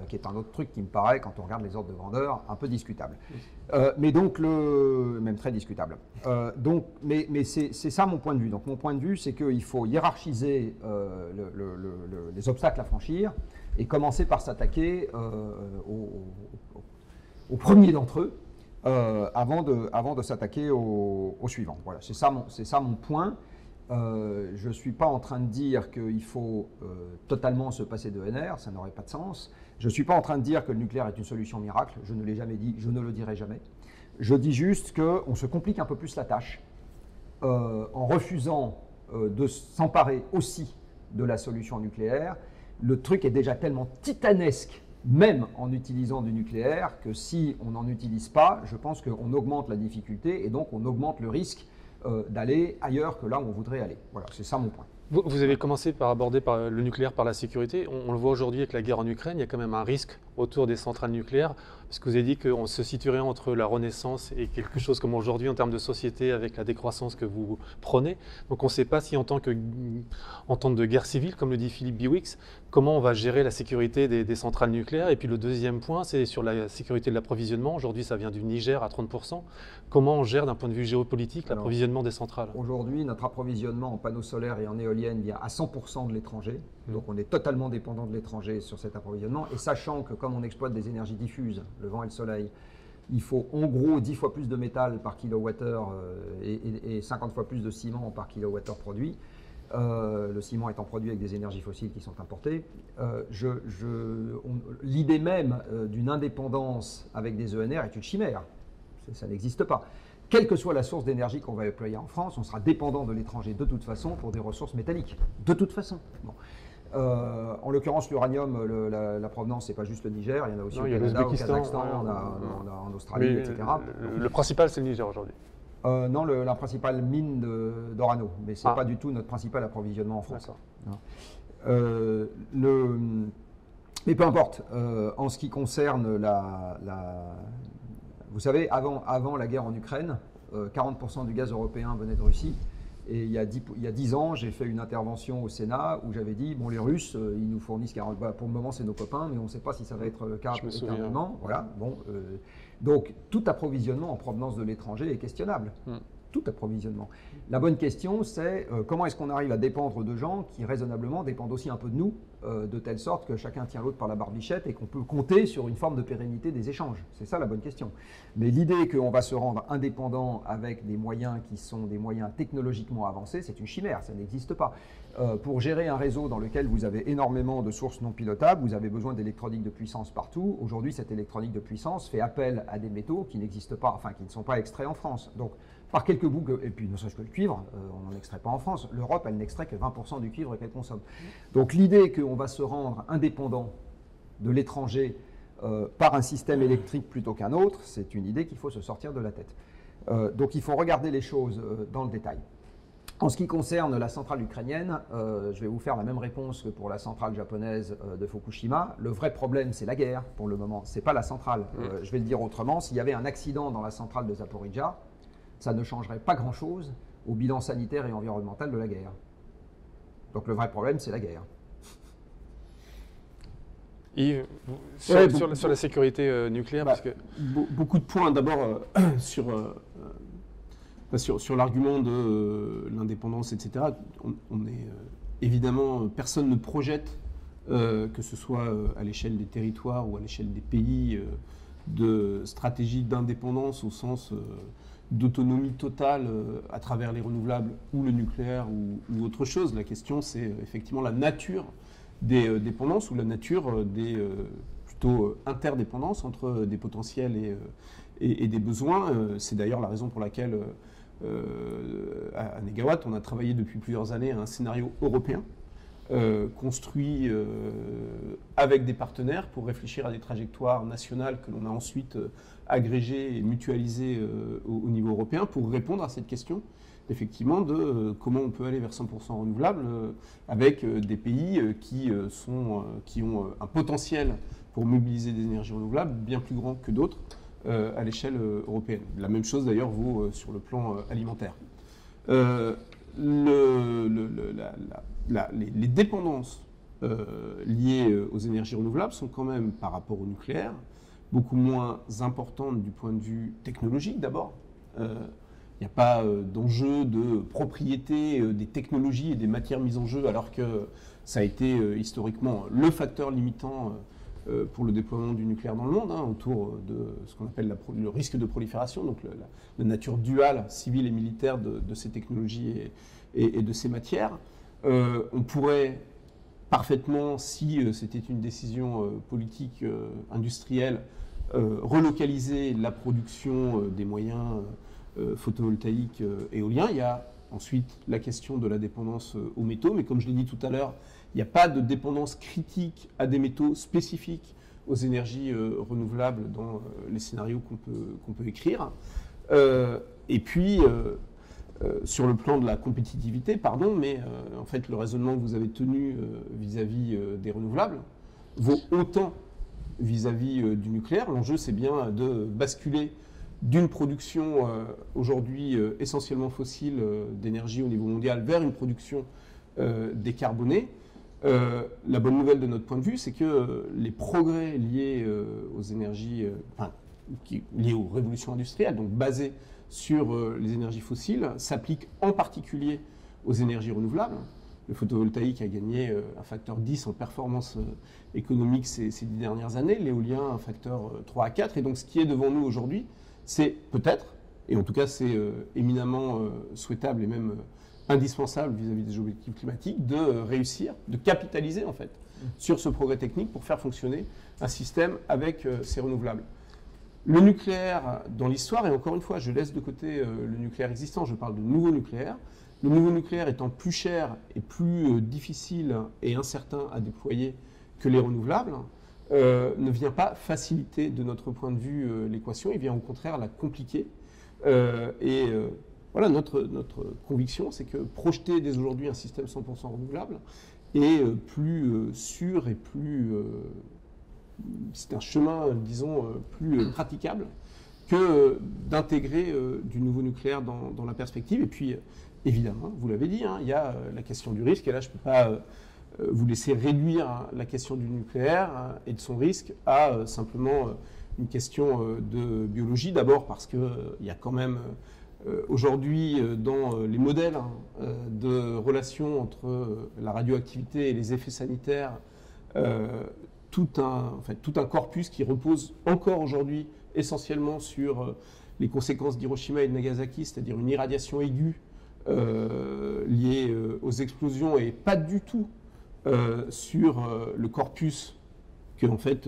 qui est un autre truc qui me paraît, quand on regarde les ordres de grandeur, un peu discutable. Mais donc, même très discutable. Mais c'est ça mon point de vue. Donc mon point de vue, c'est qu'il faut hiérarchiser les obstacles à franchir et commencer par s'attaquer au premier d'entre eux, avant de s'attaquer au suivant. Voilà, c'est ça mon point. Je ne suis pas en train de dire qu'il faut totalement se passer d'ENR, ça n'aurait pas de sens. Je ne suis pas en train de dire que le nucléaire est une solution miracle, je ne l'ai jamais dit, je ne le dirai jamais. Je dis juste qu'on se complique un peu plus la tâche en refusant de s'emparer aussi de la solution nucléaire. Le truc est déjà tellement titanesque, même en utilisant du nucléaire, que si on n'en utilise pas, je pense qu'on augmente la difficulté et donc on augmente le risque d'aller ailleurs que là où on voudrait aller. Voilà, c'est ça mon point. Vous avez commencé par aborder le nucléaire par la sécurité. On le voit aujourd'hui avec la guerre en Ukraine, il y a quand même un risque autour des centrales nucléaires, parce que vous avez dit qu'on se situerait entre la Renaissance et quelque chose comme aujourd'hui en termes de société avec la décroissance que vous prenez. Donc on ne sait pas si en temps de guerre civile, comme le dit Philippe Biwix, comment on va gérer la sécurité des centrales nucléaires. Et puis le deuxième point, c'est sur la sécurité de l'approvisionnement. Aujourd'hui, ça vient du Niger à 30%. Comment on gère d'un point de vue géopolitique l'approvisionnement des centrales? Aujourd'hui, notre approvisionnement en panneaux solaires et en éoliennes vient à 100% de l'étranger. Donc on est totalement dépendant de l'étranger sur cet approvisionnement. Et sachant que comme on exploite des énergies diffuses, le vent et le soleil, il faut en gros 10 fois plus de métal par kilowattheure et 50 fois plus de ciment par kilowattheure produit. Le ciment étant produit avec des énergies fossiles qui sont importées. L'idée même d'une indépendance avec des ENR est une chimère. Ça n'existe pas. Quelle que soit la source d'énergie qu'on va déployer en France, on sera dépendant de l'étranger de toute façon pour des ressources métalliques. De toute façon. Bon. En l'occurrence, l'uranium, la provenance, c'est pas juste le Niger, il y en a aussi au Canada, au Kazakhstan, on a en Australie, etc. Le principal, c'est le Niger aujourd'hui. Non, la principale mine d'Orano, mais ce n'est pas du tout notre principal approvisionnement en France. Mais peu importe, en ce qui concerne vous savez, avant la guerre en Ukraine, 40% du gaz européen venait de Russie. Et il y a 10 ans, j'ai fait une intervention au Sénat où j'avais dit, bon, les Russes, ils nous fournissent 40, pour le moment, c'est nos copains, mais on ne sait pas si ça va être le cas éternellement. Voilà, bon, donc, tout approvisionnement en provenance de l'étranger est questionnable. Tout approvisionnement. La bonne question, c'est comment est-ce qu'on arrive à dépendre de gens qui, raisonnablement, dépendent aussi un peu de nous, de telle sorte que chacun tient l'autre par la barbichette et qu'on peut compter sur une forme de pérennité des échanges. C'est ça la bonne question. Mais l'idée qu'on va se rendre indépendant avec des moyens qui sont des moyens technologiquement avancés, c'est une chimère, ça n'existe pas. Pour gérer un réseau dans lequel vous avez énormément de sources non pilotables, vous avez besoin d'électronique de puissance partout. Aujourd'hui, cette électronique de puissance fait appel à des métaux qui n'existent pas, enfin qui ne sont pas extraits en France. Donc, par quelques bouts, et puis ne serait-ce que le cuivre, on n'en extrait pas en France. L'Europe, elle n'extrait que 20% du cuivre qu'elle consomme. Donc l'idée qu'on va se rendre indépendant de l'étranger par un système électrique plutôt qu'un autre, c'est une idée qu'il faut se sortir de la tête. Donc il faut regarder les choses dans le détail. En ce qui concerne la centrale ukrainienne, je vais vous faire la même réponse que pour la centrale japonaise de Fukushima. Le vrai problème, c'est la guerre pour le moment, c'est pas la centrale. Je vais le dire autrement, s'il y avait un accident dans la centrale de Zaporizhzhia, ça ne changerait pas grand-chose au bilan sanitaire et environnemental de la guerre. Donc le vrai problème, c'est la guerre. Yves, sur la sécurité nucléaire, parce que... Beaucoup de points. D'abord, sur Sur l'argument de l'indépendance, etc., on est évidemment, personne ne projette, que ce soit à l'échelle des territoires ou à l'échelle des pays, de stratégie d'indépendance au sens d'autonomie totale à travers les renouvelables ou le nucléaire ou autre chose. La question, c'est effectivement la nature des dépendances ou la nature des plutôt interdépendances entre des potentiels et des besoins. C'est d'ailleurs la raison pour laquelle à Negawatt, on a travaillé depuis plusieurs années à un scénario européen construit avec des partenaires pour réfléchir à des trajectoires nationales que l'on a ensuite agrégées et mutualisées au niveau européen pour répondre à cette question, effectivement, de comment on peut aller vers 100% renouvelable avec des pays qui ont un potentiel pour mobiliser des énergies renouvelables bien plus grand que d'autres à l'échelle européenne. La même chose d'ailleurs vaut sur le plan alimentaire. Les dépendances liées aux énergies renouvelables sont quand même, par rapport au nucléaire, beaucoup moins importantes du point de vue technologique d'abord. Il n'y a pas d'enjeu de propriété des technologies et des matières mises en jeu, alors que ça a été historiquement le facteur limitant pour le déploiement du nucléaire dans le monde, autour de ce qu'on appelle le risque de prolifération, donc la nature duale civile et militaire de ces technologies et de ces matières. On pourrait parfaitement, si c'était une décision politique industrielle, relocaliser la production des moyens photovoltaïques éoliens. Il y a ensuite la question de la dépendance aux métaux, mais comme je l'ai dit tout à l'heure, il n'y a pas de dépendance critique à des métaux spécifiques aux énergies renouvelables dans les scénarios qu'on peut écrire. Et puis, sur le plan de la compétitivité, en fait, le raisonnement que vous avez tenu vis-à-vis des renouvelables vaut autant vis-à-vis du nucléaire. L'enjeu, c'est bien de basculer d'une production aujourd'hui essentiellement fossile d'énergie au niveau mondial vers une production décarbonée. La bonne nouvelle de notre point de vue, c'est que les progrès liés aux énergies, liés aux révolutions industrielles, donc basés sur les énergies fossiles, s'appliquent en particulier aux énergies renouvelables. Le photovoltaïque a gagné un facteur 10 en performance économique ces 10 dernières années, l'éolien un facteur 3 à 4. Et donc ce qui est devant nous aujourd'hui, c'est peut-être, et en tout cas c'est éminemment souhaitable et même indispensable vis-à-vis des objectifs climatiques, de réussir, de capitaliser en fait sur ce progrès technique pour faire fonctionner un système avec ces renouvelables. Le nucléaire dans l'histoire, et encore une fois je laisse de côté le nucléaire existant, je parle de nouveau nucléaire, le nouveau nucléaire étant plus cher et plus difficile et incertain à déployer que les renouvelables, ne vient pas faciliter de notre point de vue l'équation, il vient au contraire la compliquer. Voilà, notre conviction, c'est que projeter dès aujourd'hui un système 100% renouvelable est plus sûr et plus... c'est un chemin, disons, plus praticable que d'intégrer du nouveau nucléaire dans la perspective. Et puis, évidemment, vous l'avez dit, il y a la question du risque. Et là, je ne peux pas vous laisser réduire la question du nucléaire et de son risque à simplement une question de biologie. D'abord parce qu'il y a quand même... aujourd'hui, dans les modèles de relation entre la radioactivité et les effets sanitaires, tout un corpus qui repose encore aujourd'hui essentiellement sur les conséquences d'Hiroshima et de Nagasaki, c'est-à-dire une irradiation aiguë liée aux explosions et pas du tout sur le corpus que en fait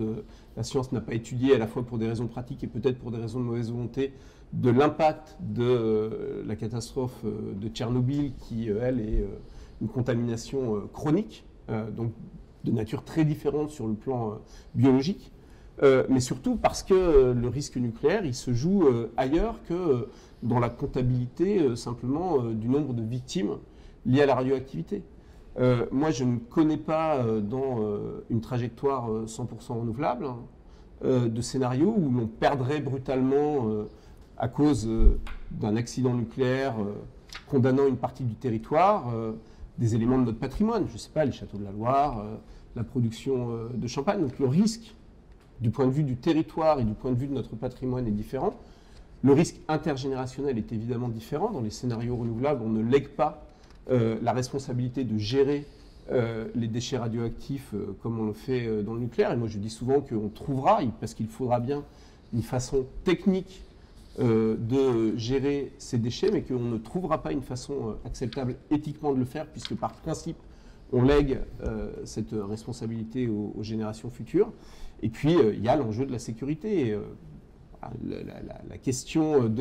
la science n'a pas étudié à la fois pour des raisons pratiques et peut-être pour des raisons de mauvaise volonté de l'impact de la catastrophe de Tchernobyl qui, elle, est une contamination chronique, donc de nature très différente sur le plan biologique, mais surtout parce que le risque nucléaire, il se joue ailleurs que dans la comptabilité simplement du nombre de victimes liées à la radioactivité. Moi, je ne connais pas dans une trajectoire 100% renouvelable de scénario où l'on perdrait brutalement à cause d'un accident nucléaire condamnant une partie du territoire des éléments de notre patrimoine. Je ne sais pas, les châteaux de la Loire, la production de champagne. Donc le risque du point de vue du territoire et du point de vue de notre patrimoine est différent. Le risque intergénérationnel est évidemment différent. Dans les scénarios renouvelables, on ne lègue pas la responsabilité de gérer les déchets radioactifs comme on le fait dans le nucléaire. Et moi, je dis souvent qu'on trouvera, parce qu'il faudra bien une façon technique de gérer ces déchets, mais qu'on ne trouvera pas une façon acceptable éthiquement de le faire, puisque par principe, on lègue cette responsabilité aux générations futures. Et puis, il y a l'enjeu de la sécurité. La question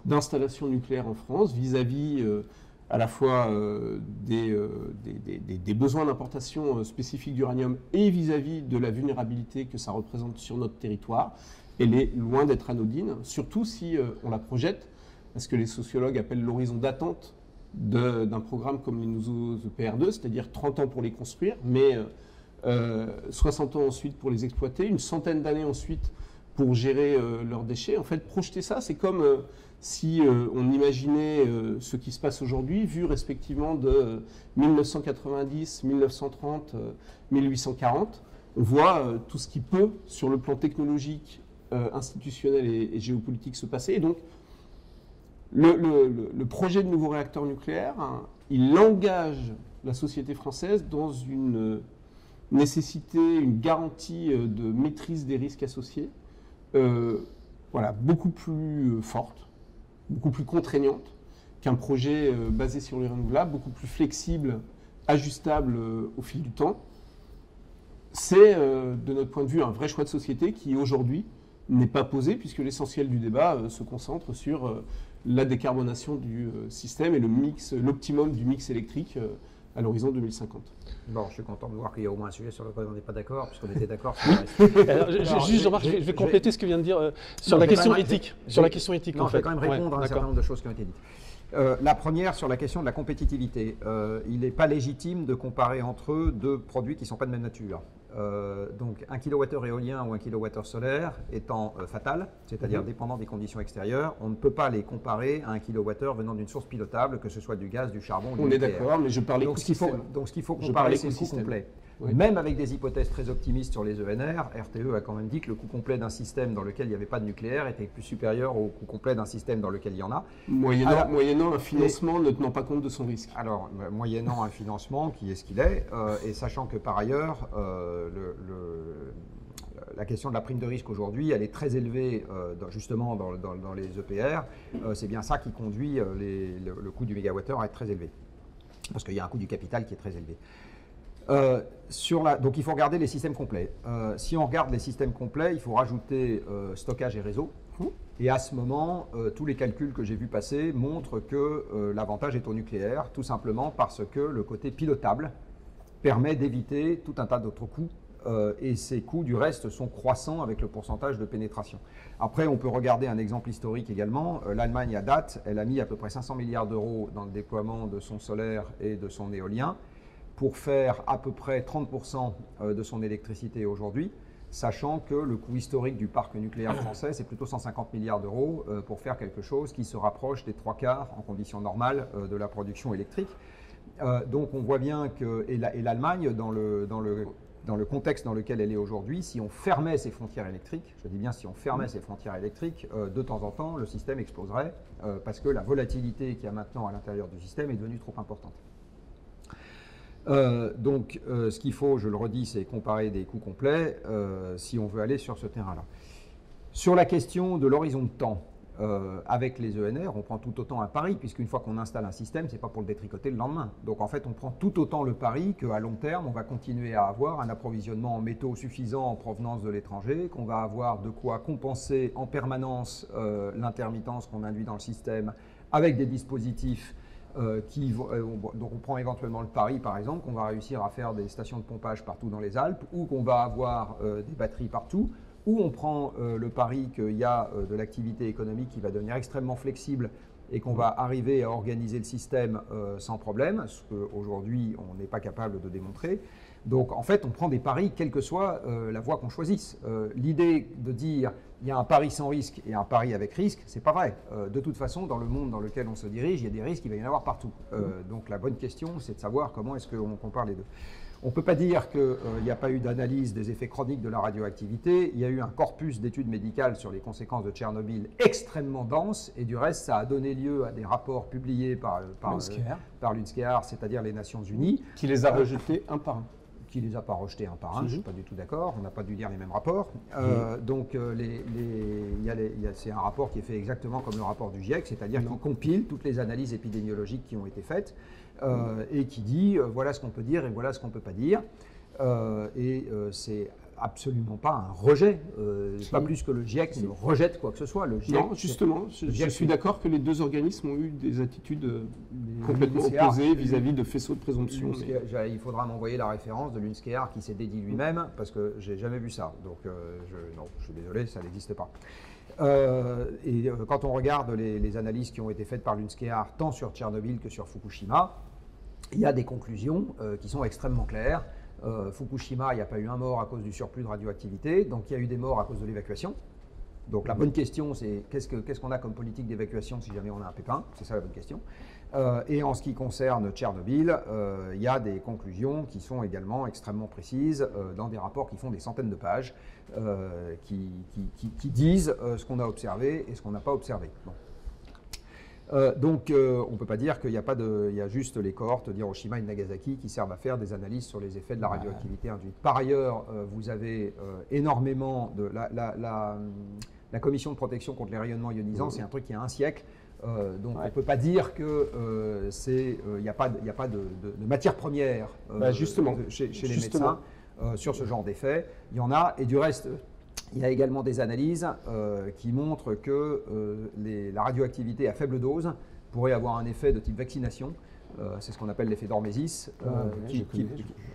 d'installation nucléaire en France vis-à-vis à la fois des besoins d'importation spécifiques d'uranium et vis-à-vis de la vulnérabilité que ça représente sur notre territoire, elle est loin d'être anodine, surtout si on la projette, parce que les sociologues appellent l'horizon d'attente d'un programme comme les nouveaux EPR2, c'est-à-dire 30 ans pour les construire, mais 60 ans ensuite pour les exploiter, une centaine d'années ensuite pour gérer leurs déchets. En fait, projeter ça, c'est comme si on imaginait ce qui se passe aujourd'hui, vu respectivement de 1990, 1930, 1840. On voit tout ce qui peut, sur le plan technologique, institutionnel et géopolitique, se passer. Et donc, le projet de nouveau réacteur nucléaire, hein, il engage la société française dans une nécessité, une garantie de maîtrise des risques associés, beaucoup plus forte, beaucoup plus contraignante qu'un projet basé sur les renouvelables, beaucoup plus flexible, ajustable au fil du temps. C'est, de notre point de vue, un vrai choix de société qui, aujourd'hui, n'est pas posé, puisque l'essentiel du débat se concentre sur la décarbonation du système et l'optimum du mix électrique à l'horizon 2050. Bon, je suis content de voir qu'il y a au moins un sujet sur lequel on n'est pas d'accord, puisqu'on était d'accord sur le reste. Je vais compléter ce que vient de dire sur la question éthique. Sur la question éthique, en fait. Je vais quand même répondre à un certain nombre de choses qui ont été dites. La première, sur la question de la compétitivité. Il n'est pas légitime de comparer entre eux deux produits qui ne sont pas de même nature. Donc un kilowattheure éolien ou un kilowattheure solaire étant fatal, c'est-à-dire dépendant des conditions extérieures, on ne peut pas les comparer à un kilowattheure venant d'une source pilotable, que ce soit du gaz, du charbon ou du nucléaire. On est d'accord, mais je parlais écosystème. Donc ce qu'il faut comparer, c'est le coût complet. Oui. Même avec des hypothèses très optimistes sur les ENR, RTE a quand même dit que le coût complet d'un système dans lequel il n'y avait pas de nucléaire était plus supérieur au coût complet d'un système dans lequel il y en a. Moyennant un financement ne tenant pas compte de son risque. Alors, moyennant un financement qui est ce qu'il est, et sachant que par ailleurs, la question de la prime de risque aujourd'hui, elle est très élevée justement dans les EPR. C'est bien ça qui conduit le coût du mégawattheure à être très élevé. Parce qu'il y a un coût du capital qui est très élevé. Donc il faut regarder les systèmes complets. Si on regarde les systèmes complets, il faut rajouter stockage et réseau. Et à ce moment, tous les calculs que j'ai vus passer montrent que l'avantage est au nucléaire, tout simplement parce que le côté pilotable permet d'éviter tout un tas d'autres coûts. Et ces coûts, du reste, sont croissants avec le pourcentage de pénétration. Après, on peut regarder un exemple historique également. L'Allemagne, à date, elle a mis à peu près 500 milliards d'euros dans le déploiement de son solaire et de son éolien, pour faire à peu près 30% de son électricité aujourd'hui, sachant que le coût historique du parc nucléaire français, c'est plutôt 150 milliards d'euros pour faire quelque chose qui se rapproche des 3/4 en conditions normales de la production électrique. Donc on voit bien que, et l'Allemagne, dans le contexte dans lequel elle est aujourd'hui, si on fermait ses frontières électriques, je dis bien si on fermait ses frontières électriques, de temps en temps, le système exploserait parce que la volatilité qu'il y a maintenant à l'intérieur du système est devenue trop importante. Donc, ce qu'il faut, je le redis, c'est comparer des coûts complets si on veut aller sur ce terrain-là. Sur la question de l'horizon de temps, avec les ENR, on prend tout autant un pari, puisqu'une fois qu'on installe un système, ce n'est pas pour le détricoter le lendemain. Donc, en fait, on prend tout autant le pari qu'à long terme, on va continuer à avoir un approvisionnement en métaux suffisant en provenance de l'étranger, qu'on va avoir de quoi compenser en permanence l'intermittence qu'on induit dans le système avec des dispositifs donc on prend éventuellement le pari, par exemple, qu'on va réussir à faire des stations de pompage partout dans les Alpes, ou qu'on va avoir des batteries partout, ou on prend le pari qu'il y a de l'activité économique qui va devenir extrêmement flexible et qu'on va arriver à organiser le système sans problème, ce qu'aujourd'hui on n'est pas capable de démontrer. Donc en fait, on prend des paris, quelle que soit la voie qu'on choisisse. L'idée de dire il y a un pari sans risque et un pari avec risque, c'est pas vrai. De toute façon, dans le monde dans lequel on se dirige, il y a des risques, il va y en avoir partout. Donc la bonne question, c'est de savoir comment est-ce qu'on compare les deux. On ne peut pas dire qu'il n'y a pas eu d'analyse des effets chroniques de la radioactivité. Il y a eu un corpus d'études médicales sur les conséquences de Tchernobyl extrêmement dense, et du reste, ça a donné lieu à des rapports publiés par l'UNSCEAR, c'est-à-dire les Nations Unies. Qui les a rejetés un par un. Qui les a pas rejetés un par un, je ne suis pas du tout d'accord, on n'a pas dû lire les mêmes rapports. Donc c'est un rapport qui est fait exactement comme le rapport du GIEC, c'est-à-dire qu'il compile toutes les analyses épidémiologiques qui ont été faites et qui dit voilà ce qu'on peut dire et voilà ce qu'on ne peut pas dire. C'est absolument pas un rejet, pas plus que le GIEC ne rejette quoi que ce soit. Le GIEC, non, justement, je suis d'accord que les deux organismes ont eu des attitudes complètement opposées vis-à-vis de faisceaux de présomption. Il faudra m'envoyer la référence de l'UNSCEAR qui s'est dédié lui-même, parce que j'ai jamais vu ça. Donc, je suis désolé, ça n'existe pas. Quand on regarde les analyses qui ont été faites par l'UNSCEAR, tant sur Tchernobyl que sur Fukushima, il y a des conclusions qui sont extrêmement claires. Fukushima, il n'y a pas eu un mort à cause du surplus de radioactivité, donc il y a eu des morts à cause de l'évacuation. Donc la bonne question, c'est qu'est-ce qu'on a comme politique d'évacuation si jamais on a un pépin? C'est ça la bonne question. Et en ce qui concerne Tchernobyl, il y a des conclusions qui sont également extrêmement précises dans des rapports qui font des centaines de pages, qui disent ce qu'on a observé et ce qu'on n'a pas observé. Bon. Donc, on ne peut pas dire qu'il n'y a pas il y a juste les cohortes d'Hiroshima et de Nagasaki qui servent à faire des analyses sur les effets de la radioactivité induite. Par ailleurs, vous avez énormément de la commission de protection contre les rayonnements ionisants, c'est un truc qui a un siècle. Donc, on ne peut pas dire qu'il n'y a pas de matière première chez les médecins sur ce genre d'effets. Il y en a, et du reste, il y a également des analyses qui montrent que la radioactivité à faible dose pourrait avoir un effet de type vaccination. C'est ce qu'on appelle l'effet d'hormésis.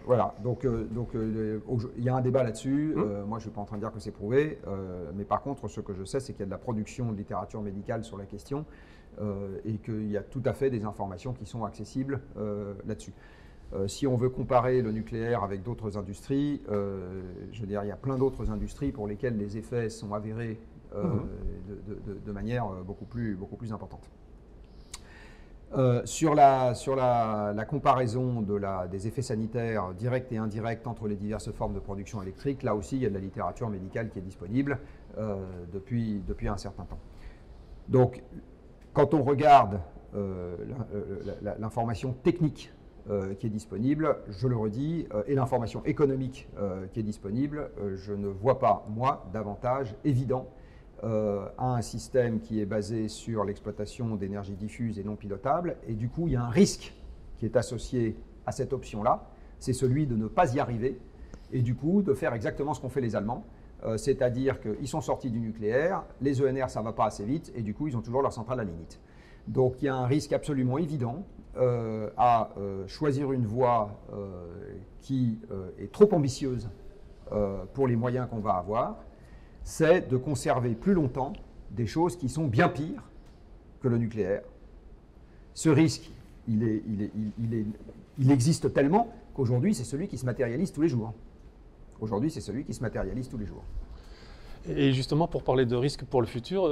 Voilà, donc il y a un débat là-dessus. Moi, je ne suis pas en train de dire que c'est prouvé. Mais par contre, ce que je sais, c'est qu'il y a de la production de littérature médicale sur la question et qu'il y a tout à fait des informations qui sont accessibles là-dessus. Si on veut comparer le nucléaire avec d'autres industries, je veux dire, il y a plein d'autres industries pour lesquelles les effets sont avérés de manière beaucoup plus importante. Sur la comparaison des effets sanitaires directs et indirects entre les diverses formes de production électrique, là aussi, il y a de la littérature médicale qui est disponible depuis un certain temps. Donc, quand on regarde l'information technique qui est disponible, je le redis, et l'information économique qui est disponible, je ne vois pas, moi, d'avantage évident à un système qui est basé sur l'exploitation d'énergie diffuse et non pilotable, et du coup, il y a un risque qui est associé à cette option-là, c'est celui de ne pas y arriver, et du coup, de faire exactement ce qu'ont fait les Allemands, c'est-à-dire qu'ils sont sortis du nucléaire, les ENR, ça ne va pas assez vite, et du coup, ils ont toujours leur centrale à lignite. Donc, il y a un risque absolument évident à choisir une voie qui est trop ambitieuse pour les moyens qu'on va avoir, c'est de conserver plus longtemps des choses qui sont bien pires que le nucléaire. Ce risque, il existe tellement qu'aujourd'hui, c'est celui qui se matérialise tous les jours. Aujourd'hui, c'est celui qui se matérialise tous les jours. Et justement, pour parler de risques pour le futur,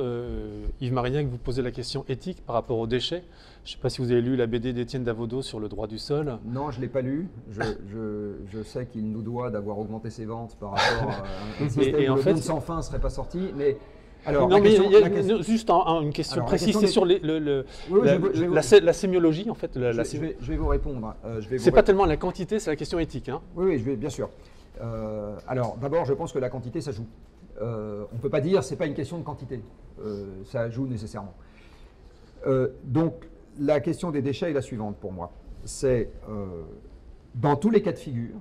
Yves Marignac, vous posez la question éthique par rapport aux déchets. Je ne sais pas si vous avez lu la BD d'Étienne Davodo sur le droit du sol. Non, je ne l'ai pas lu. Je sais qu'il nous doit d'avoir augmenté ses ventes par rapport à un système où le monde sans fin ne serait pas sorti. Mais alors, non, mais il y a juste une question précise, c'est sur la sémiologie, en fait. Je vais vous répondre. C'est pas tellement la quantité, c'est la question éthique. Hein. Oui, bien sûr. Alors, d'abord, je pense que la quantité, ça joue. On ne peut pas dire c'est pas une question de quantité, ça joue nécessairement. Donc la question des déchets est la suivante pour moi. C'est dans tous les cas de figure,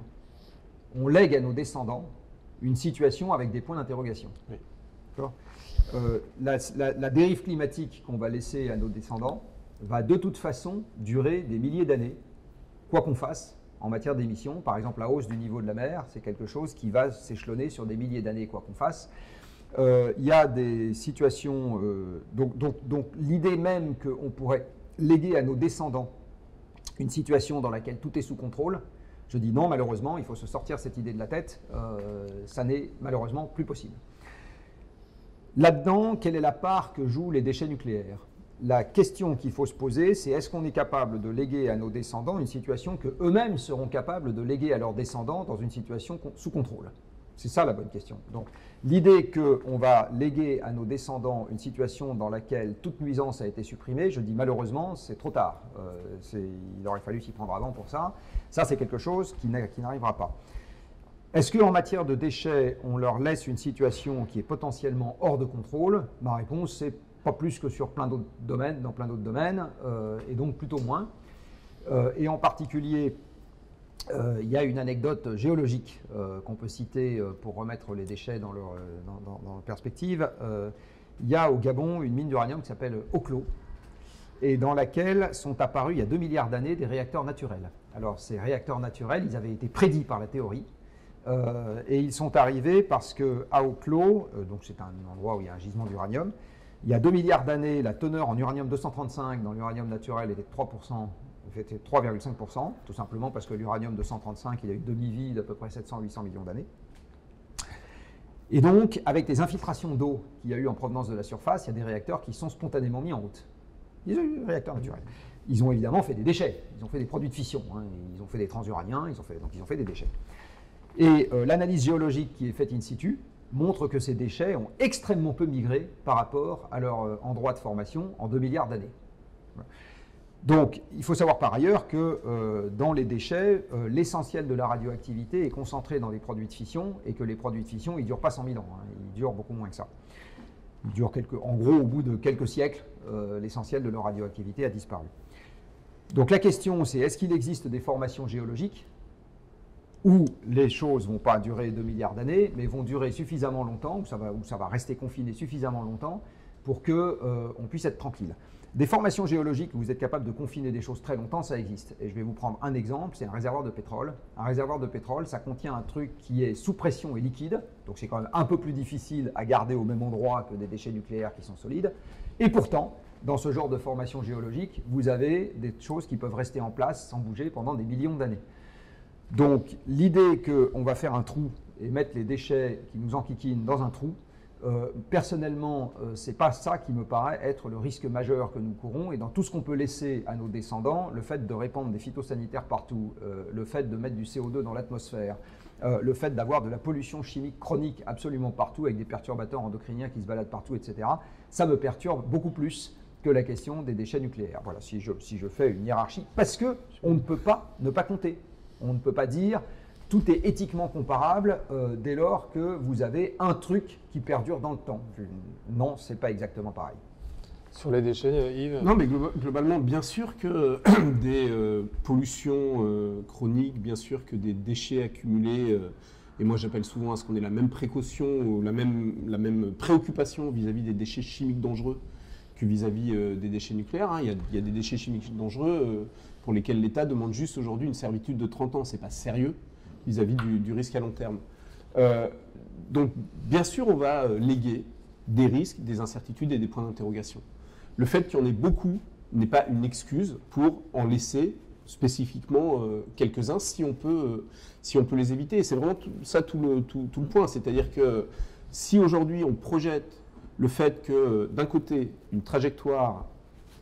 on lègue à nos descendants une situation avec des points d'interrogation. Oui. La dérive climatique qu'on va laisser à nos descendants va de toute façon durer des milliers d'années, quoi qu'on fasse. En matière d'émissions, par exemple, la hausse du niveau de la mer, c'est quelque chose qui va s'échelonner sur des milliers d'années, quoi qu'on fasse. Il y a des situations... donc l'idée même qu'on pourrait léguer à nos descendants une situation dans laquelle tout est sous contrôle, je dis non, malheureusement, il faut se sortir cette idée de la tête. Ça n'est malheureusement plus possible. Là-dedans, quelle est la part que jouent les déchets nucléaires ? la question qu'il faut se poser, c'est est-ce qu'on est capable de léguer à nos descendants une situation qu'eux-mêmes seront capables de léguer à leurs descendants dans une situation sous contrôle? C'est ça la bonne question. Donc l'idée qu'on va léguer à nos descendants une situation dans laquelle toute nuisance a été supprimée, je dis malheureusement, c'est trop tard. Il aurait fallu s'y prendre avant pour ça. Ça, c'est quelque chose qui n'arrivera pas. Est-ce qu'en matière de déchets, on leur laisse une situation qui est potentiellement hors de contrôle? Ma réponse, c'est pas plus que sur plein d'autres domaines, dans plein d'autres domaines, et donc plutôt moins. Et en particulier, il y a une anecdote géologique qu'on peut citer pour remettre les déchets dans leur perspective. Il y a au Gabon une mine d'uranium qui s'appelle Oklo, et dans laquelle sont apparus il y a 2 milliards d'années des réacteurs naturels. Alors ces réacteurs naturels, ils avaient été prédits par la théorie, et ils sont arrivés parce qu'à Oklo, donc c'est un endroit où il y a un gisement d'uranium, il y a 2 milliards d'années, la teneur en uranium-235 dans l'uranium naturel était de 3%, c'était 3,5%, tout simplement parce que l'uranium-235, il a une demi-vie d'à peu près 700-800 millions d'années. Et donc, avec des infiltrations d'eau qu'il y a eu en provenance de la surface, il y a des réacteurs qui sont spontanément mis en route. Ils ont eu des réacteurs naturels. Ils ont évidemment fait des déchets, ils ont fait des produits de fission, hein, ils ont fait des transuraniens, donc ils ont fait des déchets. Et l'analyse géologique qui est faite in situ montre que ces déchets ont extrêmement peu migré par rapport à leur endroit de formation en 2 milliards d'années. Donc, il faut savoir par ailleurs que dans les déchets, l'essentiel de la radioactivité est concentré dans les produits de fission et que les produits de fission, ils ne durent pas 100 000 ans, hein, ils durent beaucoup moins que ça. Ils durent en gros, au bout de quelques siècles, l'essentiel de leur radioactivité a disparu. Donc la question, c'est est-ce qu'il existe des formations géologiques où les choses ne vont pas durer 2 milliards d'années, mais vont durer suffisamment longtemps, où ça va rester confiné suffisamment longtemps pour qu'on puisse être tranquille. Des formations géologiques où vous êtes capable de confiner des choses très longtemps, ça existe. Et je vais vous prendre un exemple, c'est un réservoir de pétrole. Un réservoir de pétrole, ça contient un truc qui est sous pression et liquide, donc c'est quand même un peu plus difficile à garder au même endroit que des déchets nucléaires qui sont solides. Et pourtant, dans ce genre de formation géologique, vous avez des choses qui peuvent rester en place sans bouger pendant des millions d'années. Donc l'idée qu'on va faire un trou et mettre les déchets qui nous enquiquinent dans un trou, personnellement, ce n'est pas ça qui me paraît être le risque majeur que nous courons. Et dans tout ce qu'on peut laisser à nos descendants, le fait de répandre des phytosanitaires partout, le fait de mettre du CO2 dans l'atmosphère, le fait d'avoir de la pollution chimique chronique absolument partout avec des perturbateurs endocriniens qui se baladent partout, etc., ça me perturbe beaucoup plus que la question des déchets nucléaires. Voilà, si je fais une hiérarchie, parce qu'on ne peut pas ne pas compter. On ne peut pas dire tout est éthiquement comparable dès lors que vous avez un truc qui perdure dans le temps. Non, ce n'est pas exactement pareil. Sur les déchets, Yves? Non, mais globalement, bien sûr que des pollutions chroniques, bien sûr que des déchets accumulés, et moi j'appelle souvent à ce qu'on ait la même précaution ou la même préoccupation vis-à-vis des déchets chimiques dangereux que vis-à-vis des déchets nucléaires. Hein. Il y a des déchets chimiques dangereux pour lesquels l'État demande juste aujourd'hui une servitude de 30 ans. Ce n'est pas sérieux vis-à-vis du risque à long terme. Donc, bien sûr, on va léguer des risques, des incertitudes et des points d'interrogation. Le fait qu'il y en ait beaucoup n'est pas une excuse pour en laisser spécifiquement quelques-uns si on peut les éviter. Et c'est vraiment ça tout le point. C'est-à-dire que si aujourd'hui on projette le fait que d'un côté, une trajectoire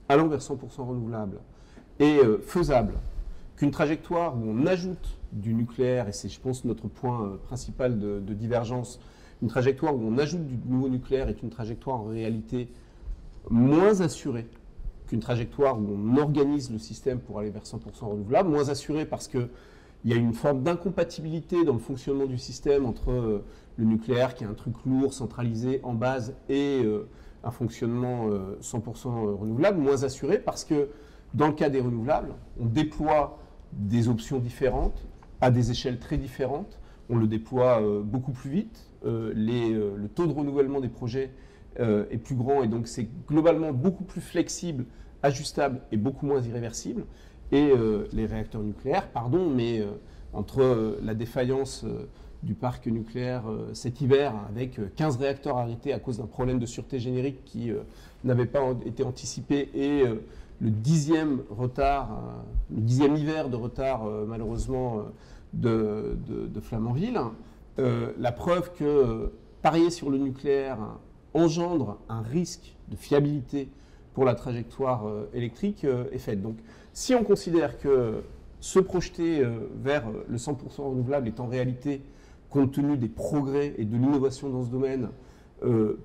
allant vers 100% renouvelable est faisable, qu'une trajectoire où on ajoute du nucléaire, et c'est je pense notre point principal de divergence, une trajectoire où on ajoute du nouveau nucléaire est une trajectoire en réalité moins assurée qu'une trajectoire où on organise le système pour aller vers 100% renouvelable, moins assurée parce qu'il y a une forme d'incompatibilité dans le fonctionnement du système entre le nucléaire qui est un truc lourd, centralisé en base, et un fonctionnement 100% renouvelable, moins assuré parce que dans le cas des renouvelables, on déploie des options différentes à des échelles très différentes, on le déploie beaucoup plus vite, le taux de renouvellement des projets est plus grand et donc c'est globalement beaucoup plus flexible, ajustable et beaucoup moins irréversible. Et les réacteurs nucléaires, entre la défaillance du parc nucléaire cet hiver avec 15 réacteurs arrêtés à cause d'un problème de sûreté générique qui n'avait pas été anticipé et le 10e hiver de retard malheureusement de Flamanville, la preuve que parier sur le nucléaire engendre un risque de fiabilité pour la trajectoire électrique est faite. Donc, si on considère que se projeter vers le 100% renouvelable est en réalité, compte tenu des progrès et de l'innovation dans ce domaine,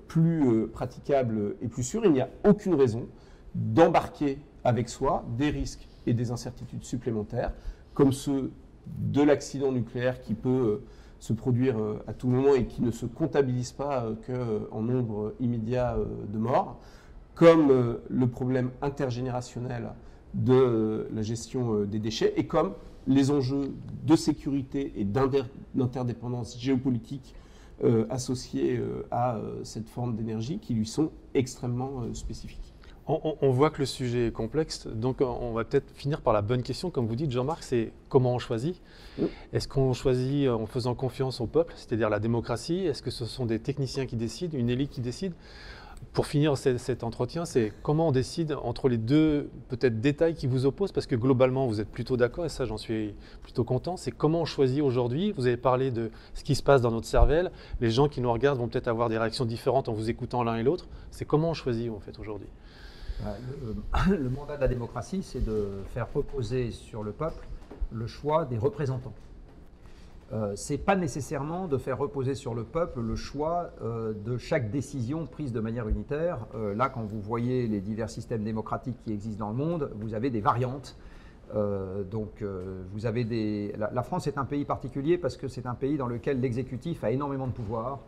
plus praticable et plus sûr, il n'y a aucune raison d'embarquer avec soi des risques et des incertitudes supplémentaires, comme ceux de l'accident nucléaire qui peut se produire à tout moment et qui ne se comptabilise pas qu'en nombre immédiat de morts, comme le problème intergénérationnel de la gestion des déchets et comme les enjeux de sécurité et d'interdépendance géopolitique associés à cette forme d'énergie qui lui sont extrêmement spécifiques. On voit que le sujet est complexe, donc on va peut-être finir par la bonne question, comme vous dites Jean-Marc, c'est comment on choisit. Est-ce qu'on choisit en faisant confiance au peuple, c'est-à-dire la démocratie? Est-ce que ce sont des techniciens qui décident, une élite qui décide? Pour finir cet entretien, c'est comment on décide entre les deux peut-être détails qui vous opposent, parce que globalement vous êtes plutôt d'accord, et ça j'en suis plutôt content, c'est comment on choisit aujourd'hui. Vous avez parlé de ce qui se passe dans notre cervelle, les gens qui nous regardent vont peut-être avoir des réactions différentes en vous écoutant l'un et l'autre, c'est comment on choisit en fait aujourd'hui. Le mandat de la démocratie, c'est de faire reposer sur le peuple le choix des représentants. Ce n'est pas nécessairement de faire reposer sur le peuple le choix de chaque décision prise de manière unitaire. Là, quand vous voyez les divers systèmes démocratiques qui existent dans le monde, vous avez des variantes. Vous avez la France est un pays particulier parce que c'est un pays dans lequel l'exécutif a énormément de pouvoir.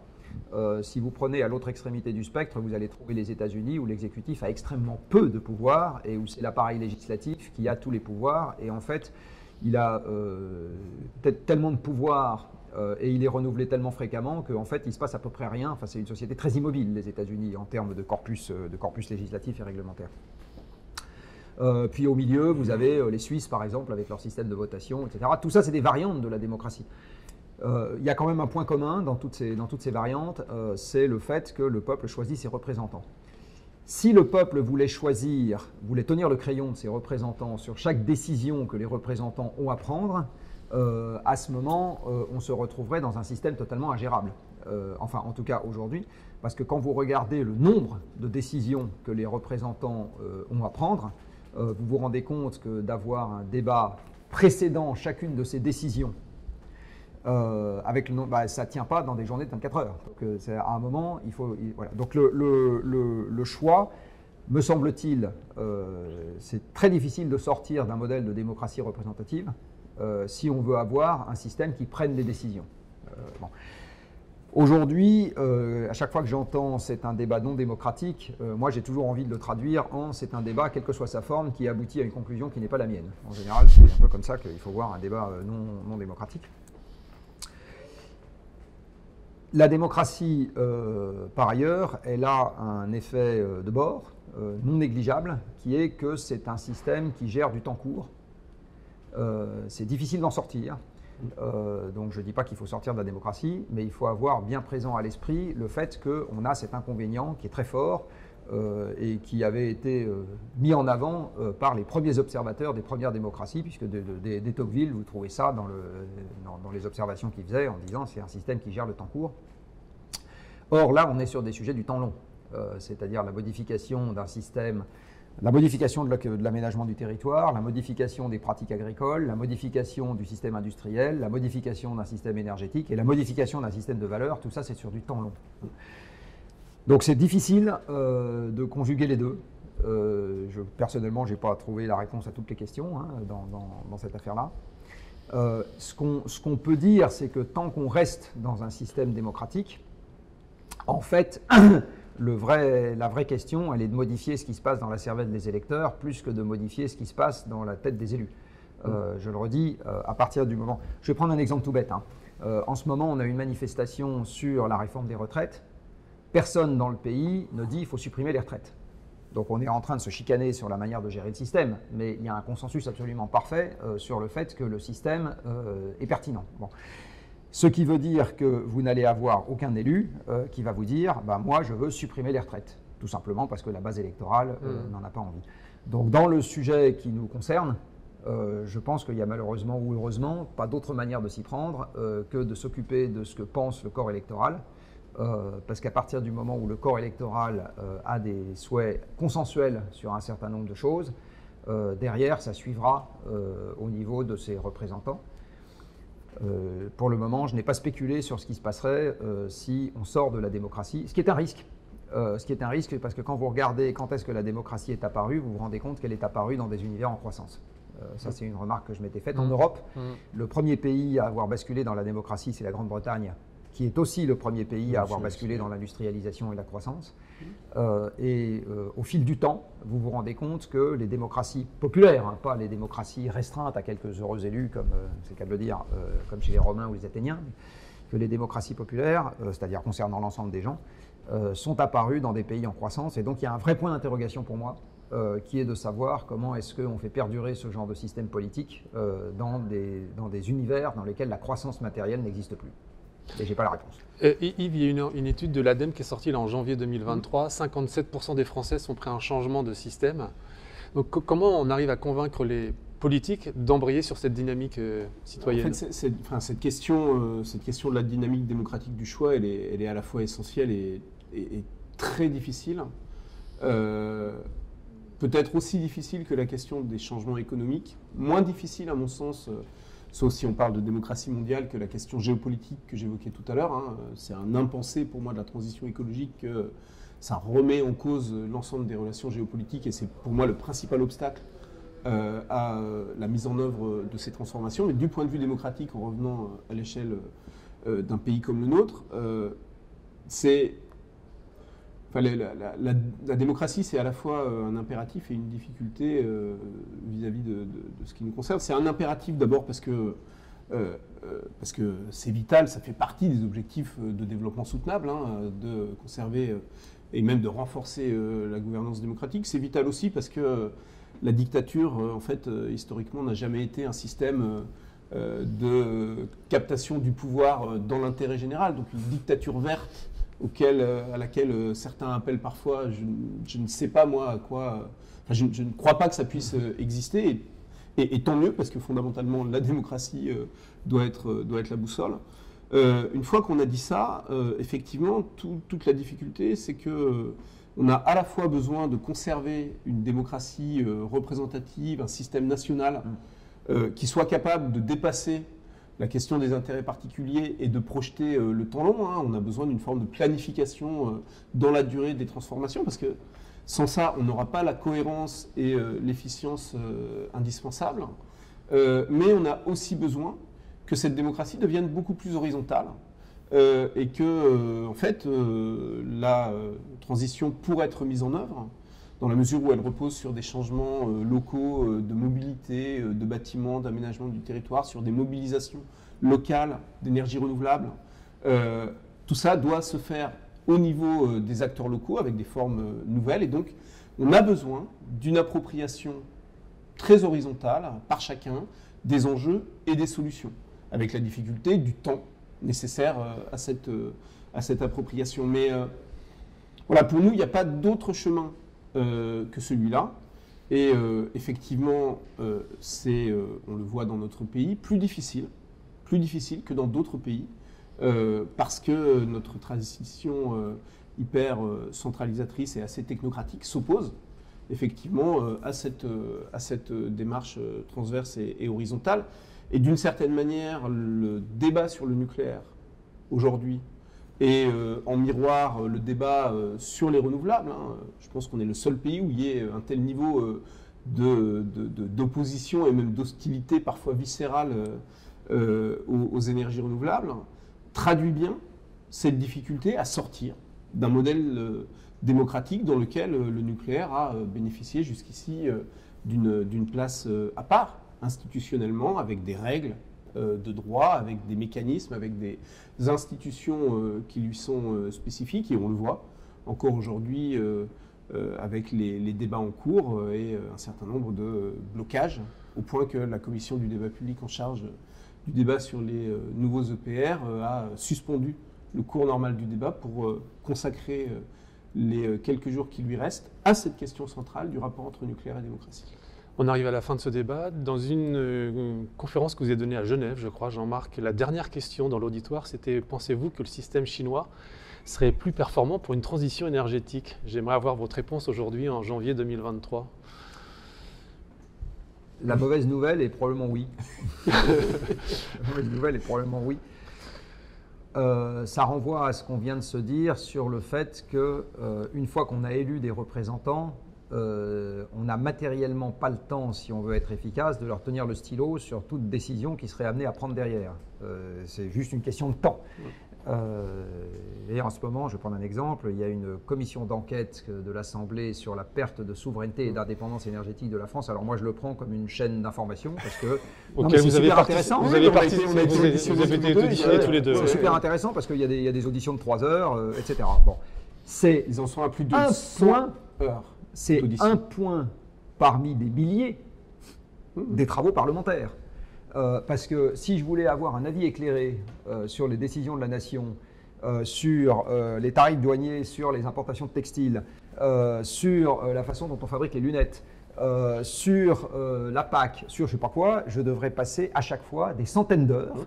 Si vous prenez à l'autre extrémité du spectre, vous allez trouver les États-Unis où l'exécutif a extrêmement peu de pouvoir et où c'est l'appareil législatif qui a tous les pouvoirs. Et en fait, il a tellement de pouvoir et il est renouvelé tellement fréquemment qu'en fait, il se passe à peu près rien. Enfin, c'est une société très immobile, les États-Unis, en termes de corpus législatif et réglementaire. Puis au milieu, vous avez les Suisses, par exemple, avec leur système de votation, etc. Tout ça, c'est des variantes de la démocratie. Il y a quand même un point commun dans toutes ces variantes, c'est le fait que le peuple choisit ses représentants. Si le peuple voulait tenir le crayon de ses représentants sur chaque décision que les représentants ont à prendre, à ce moment, on se retrouverait dans un système totalement ingérable. Enfin, en tout cas aujourd'hui, parce que quand vous regardez le nombre de décisions que les représentants ont à prendre, vous vous rendez compte que d'avoir un débat précédant chacune de ces décisions, avec le nom, ça ne tient pas dans des journées de 24 heures. Donc, à un moment, voilà. Donc le choix, me semble-t-il, c'est très difficile de sortir d'un modèle de démocratie représentative si on veut avoir un système qui prenne des décisions. Bon. Aujourd'hui, à chaque fois que j'entends c'est un débat non démocratique, moi j'ai toujours envie de le traduire en c'est un débat, quelle que soit sa forme, qui aboutit à une conclusion qui n'est pas la mienne. En général, c'est un peu comme ça qu'il faut voir un débat non démocratique. La démocratie, par ailleurs, elle a un effet de bord non négligeable, qui est que c'est un système qui gère du temps court. C'est difficile d'en sortir. Donc je ne dis pas qu'il faut sortir de la démocratie, mais il faut avoir bien présent à l'esprit le fait qu'on a cet inconvénient qui est très fort et qui avait été mis en avant par les premiers observateurs des premières démocraties, puisque de Tocqueville, vous trouvez ça dans les observations qu'il faisait en disant c'est un système qui gère le temps court. Or là, on est sur des sujets du temps long, c'est-à-dire la modification d'un système, la modification de l'aménagement du territoire, la modification des pratiques agricoles, la modification du système industriel, la modification d'un système énergétique et la modification d'un système de valeurs, tout ça c'est sur du temps long. Donc c'est difficile de conjuguer les deux. Personnellement, je n'ai pas trouvé la réponse à toutes les questions dans cette affaire-là. Ce qu'on peut dire, c'est que tant qu'on reste dans un système démocratique, en fait, la vraie question, elle est de modifier ce qui se passe dans la cervelle des électeurs plus que de modifier ce qui se passe dans la tête des élus. Je le redis, à partir du moment… Je vais prendre un exemple tout bête. En ce moment, on a une manifestation sur la réforme des retraites. Personne dans le pays ne dit qu'il faut supprimer les retraites. Donc on est en train de se chicaner sur la manière de gérer le système, mais il y a un consensus absolument parfait sur le fait que le système est pertinent. Bon. Ce qui veut dire que vous n'allez avoir aucun élu qui va vous dire « moi, je veux supprimer les retraites », tout simplement parce que la base électorale n'en a pas envie. Donc dans le sujet qui nous concerne, je pense qu'il y a malheureusement ou heureusement pas d'autre manière de s'y prendre que de s'occuper de ce que pense le corps électoral parce qu'à partir du moment où le corps électoral a des souhaits consensuels sur un certain nombre de choses, derrière, ça suivra au niveau de ses représentants. Pour le moment, je n'ai pas spéculé sur ce qui se passerait si on sort de la démocratie, ce qui est un risque. Parce que quand vous regardez quand est-ce que la démocratie est apparue, vous vous rendez compte qu'elle est apparue dans des univers en croissance. Ça, c'est une remarque que je m'étais faite. En Europe, le premier pays à avoir basculé dans la démocratie, c'est la Grande-Bretagne, qui est aussi le premier pays à avoir basculé dans l'industrialisation et la croissance. Au fil du temps, vous vous rendez compte que les démocraties populaires, hein, pas les démocraties restreintes à quelques heureux élus, comme c'est le cas de le dire, comme chez les Romains ou les Athéniens, que les démocraties populaires, c'est-à-dire concernant l'ensemble des gens, sont apparues dans des pays en croissance. Et donc il y a un vrai point d'interrogation pour moi, qui est de savoir comment est-ce qu'on fait perdurer ce genre de système politique dans des univers dans lesquels la croissance matérielle n'existe plus. Et je n'ai pas la réponse. Yves, il y a une étude de l'ADEME qui est sortie là, en janvier 2023. 57% des Français sont prêts à un changement de système. Donc comment on arrive à convaincre les politiques d'embrayer sur cette dynamique citoyenne? En fait, cette question de la dynamique démocratique du choix, elle est à la fois essentielle et très difficile. Peut-être aussi difficile que la question des changements économiques. Moins difficile, à mon sens, sauf si on parle de démocratie mondiale, que la question géopolitique que j'évoquais tout à l'heure. Hein. C'est un impensé pour moi de la transition écologique que ça remet en cause l'ensemble des relations géopolitiques et c'est pour moi le principal obstacle à la mise en œuvre de ces transformations. Mais du point de vue démocratique, en revenant à l'échelle d'un pays comme le nôtre, la démocratie, c'est à la fois un impératif et une difficulté vis-à-vis de ce qui nous concerne. C'est un impératif d'abord parce que c'est vital, ça fait partie des objectifs de développement soutenable, hein, de conserver et même de renforcer la gouvernance démocratique. C'est vital aussi parce que la dictature, en fait, historiquement, n'a jamais été un système de captation du pouvoir dans l'intérêt général. Donc une dictature verte à laquelle certains appellent parfois, je ne sais pas moi à quoi, je ne crois pas que ça puisse exister, et tant mieux, parce que fondamentalement la démocratie doit être la boussole. Une fois qu'on a dit ça, effectivement, toute la difficulté, c'est qu'on a à la fois besoin de conserver une démocratie représentative, un système national qui soit capable de dépasser la question des intérêts particuliers et de projeter le temps long. Hein. On a besoin d'une forme de planification dans la durée des transformations, parce que sans ça, on n'aura pas la cohérence et l'efficience indispensables. Mais on a aussi besoin que cette démocratie devienne beaucoup plus horizontale et que, en fait, la transition pourrait être mise en œuvre dans la mesure où elle repose sur des changements locaux de mobilité, de bâtiments, d'aménagement du territoire, sur des mobilisations locales d'énergie renouvelable. Tout ça doit se faire au niveau des acteurs locaux avec des formes nouvelles. Et donc, on a besoin d'une appropriation très horizontale par chacun des enjeux et des solutions, avec la difficulté du temps nécessaire à cette appropriation. Mais voilà, pour nous, il n'y a pas d'autre chemin que celui-là. Et effectivement, c'est, on le voit dans notre pays, plus difficile que dans d'autres pays, parce que notre transition hyper centralisatrice et assez technocratique s'oppose effectivement à cette démarche transverse et horizontale. Et d'une certaine manière, le débat sur le nucléaire aujourd'hui et en miroir le débat sur les renouvelables, hein, je pense qu'on est le seul pays où il y ait un tel niveau d'opposition et même d'hostilité parfois viscérale aux énergies renouvelables, traduit bien cette difficulté à sortir d'un modèle démocratique dans lequel le nucléaire a bénéficié jusqu'ici d'une place à part, institutionnellement, avec des règles de droit, avec des mécanismes, avec des institutions qui lui sont spécifiques, et on le voit encore aujourd'hui avec les débats en cours et un certain nombre de blocages, au point que la commission du débat public en charge du débat sur les nouveaux EPR a suspendu le cours normal du débat pour consacrer les quelques jours qui lui restent à cette question centrale du rapport entre nucléaire et démocratie. On arrive à la fin de ce débat. Dans une conférence que vous avez donnée à Genève, je crois, Jean-Marc, la dernière question dans l'auditoire, c'était « Pensez-vous que le système chinois serait plus performant pour une transition énergétique? J'aimerais avoir votre réponse aujourd'hui, en janvier 2023. La mauvaise nouvelle est probablement oui. La mauvaise nouvelle est probablement oui. Ça renvoie à ce qu'on vient de se dire sur le fait que une fois qu'on a élu des représentants, on n'a matériellement pas le temps, si on veut être efficace, de leur tenir le stylo sur toute décision qui serait amenée à prendre derrière. C'est juste une question de temps. Et en ce moment, je vais prendre un exemple, il y a une commission d'enquête de l'Assemblée sur la perte de souveraineté et d'indépendance énergétique de la France. Alors moi, je le prends comme une chaîne d'information parce que c'est super intéressant. Vous avez été auditionnés tous les deux. C'est super intéressant parce qu'il y a des auditions de 3 heures, etc. Bon, ils en sont à plus de 100 heures. C'est un point parmi des milliers des travaux parlementaires. Parce que si je voulais avoir un avis éclairé sur les décisions de la nation, sur les tarifs douaniers, sur les importations de textiles, sur la façon dont on fabrique les lunettes, sur la PAC, sur je ne sais pas quoi, je devrais passer à chaque fois des centaines d'heures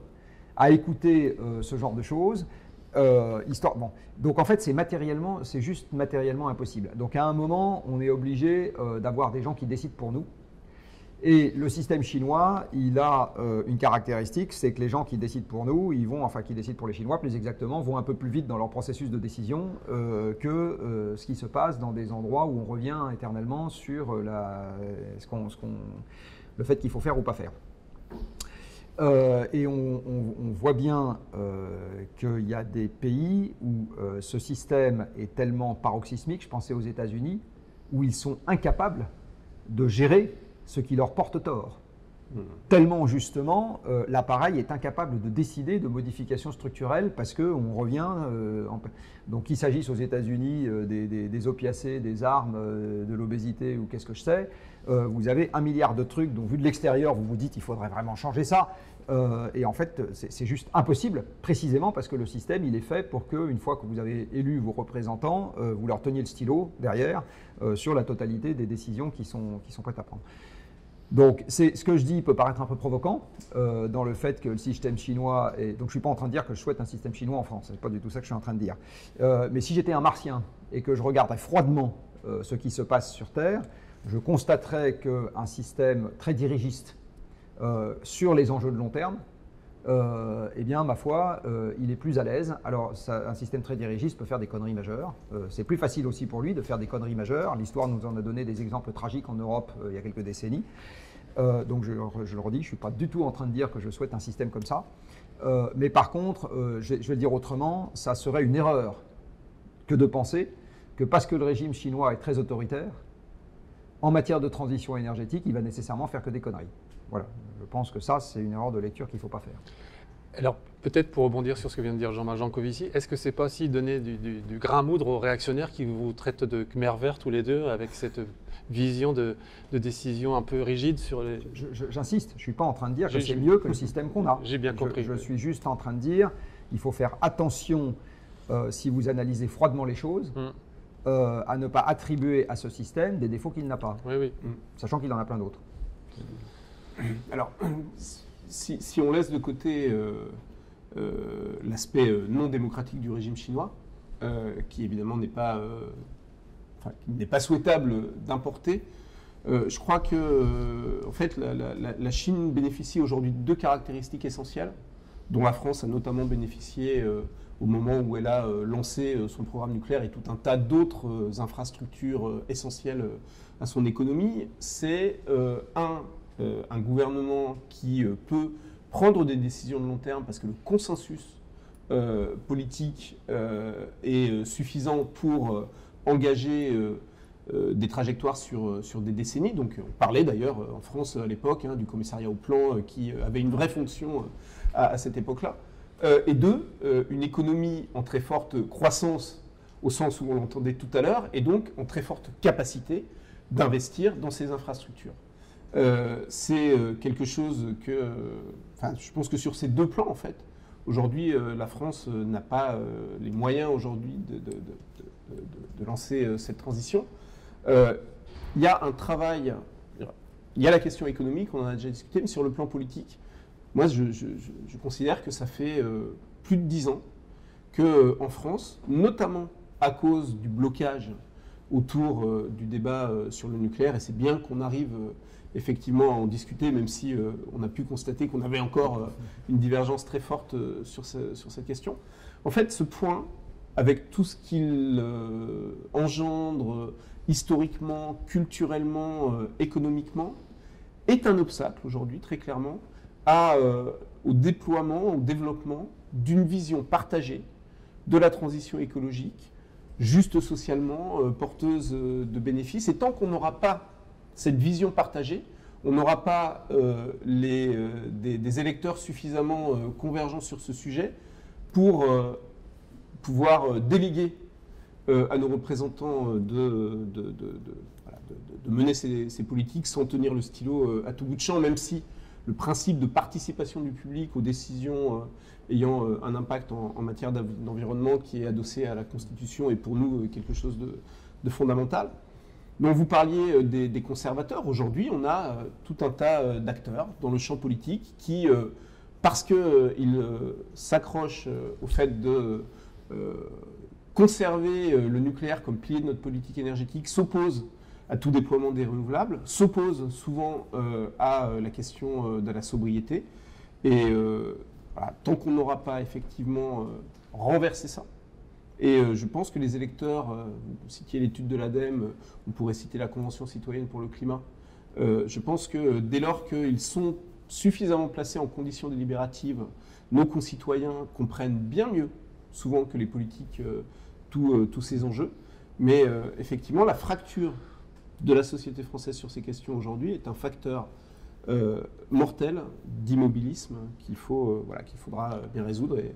à écouter ce genre de choses. Bon. Donc en fait, c'est juste matériellement impossible. Donc à un moment, on est obligé d'avoir des gens qui décident pour nous. Et le système chinois, il a une caractéristique, c'est que les gens qui décident pour nous, qui décident pour les Chinois plus exactement, vont un peu plus vite dans leur processus de décision que ce qui se passe dans des endroits où on revient éternellement sur le fait qu'il faut faire ou pas faire. Et on voit bien qu'il y a des pays où ce système est tellement paroxysmique, je pensais aux États-Unis, où ils sont incapables de gérer ce qui leur porte tort. Tellement justement, l'appareil est incapable de décider de modifications structurelles parce qu'on revient. Donc qu'il s'agisse aux États-Unis des opiacés, des armes, de l'obésité ou qu'est-ce que je sais, vous avez 1 milliard de trucs dont vu de l'extérieur vous vous dites il faudrait vraiment changer ça. Et en fait c'est juste impossible, précisément parce que le système il est fait pour qu'une fois que vous avez élu vos représentants, vous leur teniez le stylo derrière sur la totalité des décisions qui sont prêtes à prendre. Donc, ce que je dis peut paraître un peu provoquant dans le fait que le système chinois est... Donc, je ne suis pas en train de dire que je souhaite un système chinois en France, ce n'est pas du tout ça que je suis en train de dire. Mais si j'étais un martien et que je regardais froidement ce qui se passe sur Terre, je constaterais qu'un système très dirigiste sur les enjeux de long terme, eh bien, ma foi, il est plus à l'aise. Alors, un système très dirigiste peut faire des conneries majeures. C'est plus facile aussi pour lui de faire des conneries majeures. L'histoire nous en a donné des exemples tragiques en Europe il y a quelques décennies. Donc, je le redis, je ne suis pas du tout en train de dire que je souhaite un système comme ça. Mais par contre, je vais le dire autrement, ça serait une erreur que de penser que parce que le régime chinois est très autoritaire, en matière de transition énergétique, il va nécessairement faire que des conneries. Voilà, je pense que ça, c'est une erreur de lecture qu'il ne faut pas faire. Alors, peut-être pour rebondir sur ce que vient de dire Jean-Marc Jancovici, est-ce que ce n'est pas aussi donner du grain à moudre aux réactionnaires qui vous traitent de Khmer vert tous les deux, avec cette vision de décision un peu rigide sur les... J'insiste, je ne suis pas en train de dire que c'est mieux que le système qu'on a. J'ai bien compris. Je suis juste en train de dire qu'il faut faire attention, si vous analysez froidement les choses, à ne pas attribuer à ce système des défauts qu'il n'a pas, sachant qu'il en a plein d'autres. Alors, si on laisse de côté l'aspect non démocratique du régime chinois, qui évidemment n'est pas souhaitable d'importer, je crois que en fait, la Chine bénéficie aujourd'hui de 2 caractéristiques essentielles, dont la France a notamment bénéficié au moment où elle a lancé son programme nucléaire et tout un tas d'autres infrastructures essentielles à son économie. C'est un gouvernement qui peut prendre des décisions de long terme parce que le consensus politique est suffisant pour engager des trajectoires sur des décennies. Donc on parlait d'ailleurs en France à l'époque du commissariat au plan qui avait une vraie fonction à cette époque-là. Et 2, une économie en très forte croissance au sens où on l'entendait tout à l'heure et donc en très forte capacité d'investir dans ces infrastructures. C'est quelque chose que, je pense que sur ces 2 plans, en fait, aujourd'hui, la France n'a pas les moyens aujourd'hui de lancer cette transition. Il y a un travail, il y a la question économique, on en a déjà discuté, mais sur le plan politique, moi, je considère que ça fait plus de 10 ans qu'en France, notamment à cause du blocage autour du débat sur le nucléaire, et c'est bien qu'on arrive effectivement à en discuter, même si on a pu constater qu'on avait encore une divergence très forte sur cette question. En fait, ce point, avec tout ce qu'il engendre historiquement, culturellement, économiquement, est un obstacle aujourd'hui, très clairement, au déploiement, au développement d'une vision partagée de la transition écologique, juste socialement, porteuse de bénéfices. Et tant qu'on n'aura pas cette vision partagée, on n'aura pas des électeurs suffisamment convergents sur ce sujet pour pouvoir déléguer à nos représentants de mener ces politiques sans tenir le stylo à tout bout de champ, même si le principe de participation du public aux décisions ayant un impact en matière d'environnement qui est adossé à la Constitution est pour nous quelque chose de fondamental. Donc vous parliez des conservateurs. Aujourd'hui, on a tout un tas d'acteurs dans le champ politique qui, parce qu'ils s'accrochent au fait de conserver le nucléaire comme pilier de notre politique énergétique, s'opposent à tout déploiement des renouvelables, s'opposent souvent à la question de la sobriété. Et voilà, tant qu'on n'aura pas effectivement renversé ça, et je pense que les électeurs, vous citiez l'étude de l'ADEME, on pourrait citer la Convention citoyenne pour le climat, je pense que dès lors qu'ils sont suffisamment placés en conditions délibératives, nos concitoyens comprennent bien mieux, souvent que les politiques, tous ces enjeux. Mais effectivement, la fracture de la société française sur ces questions aujourd'hui est un facteur mortel d'immobilisme qu'il faudra bien résoudre. Et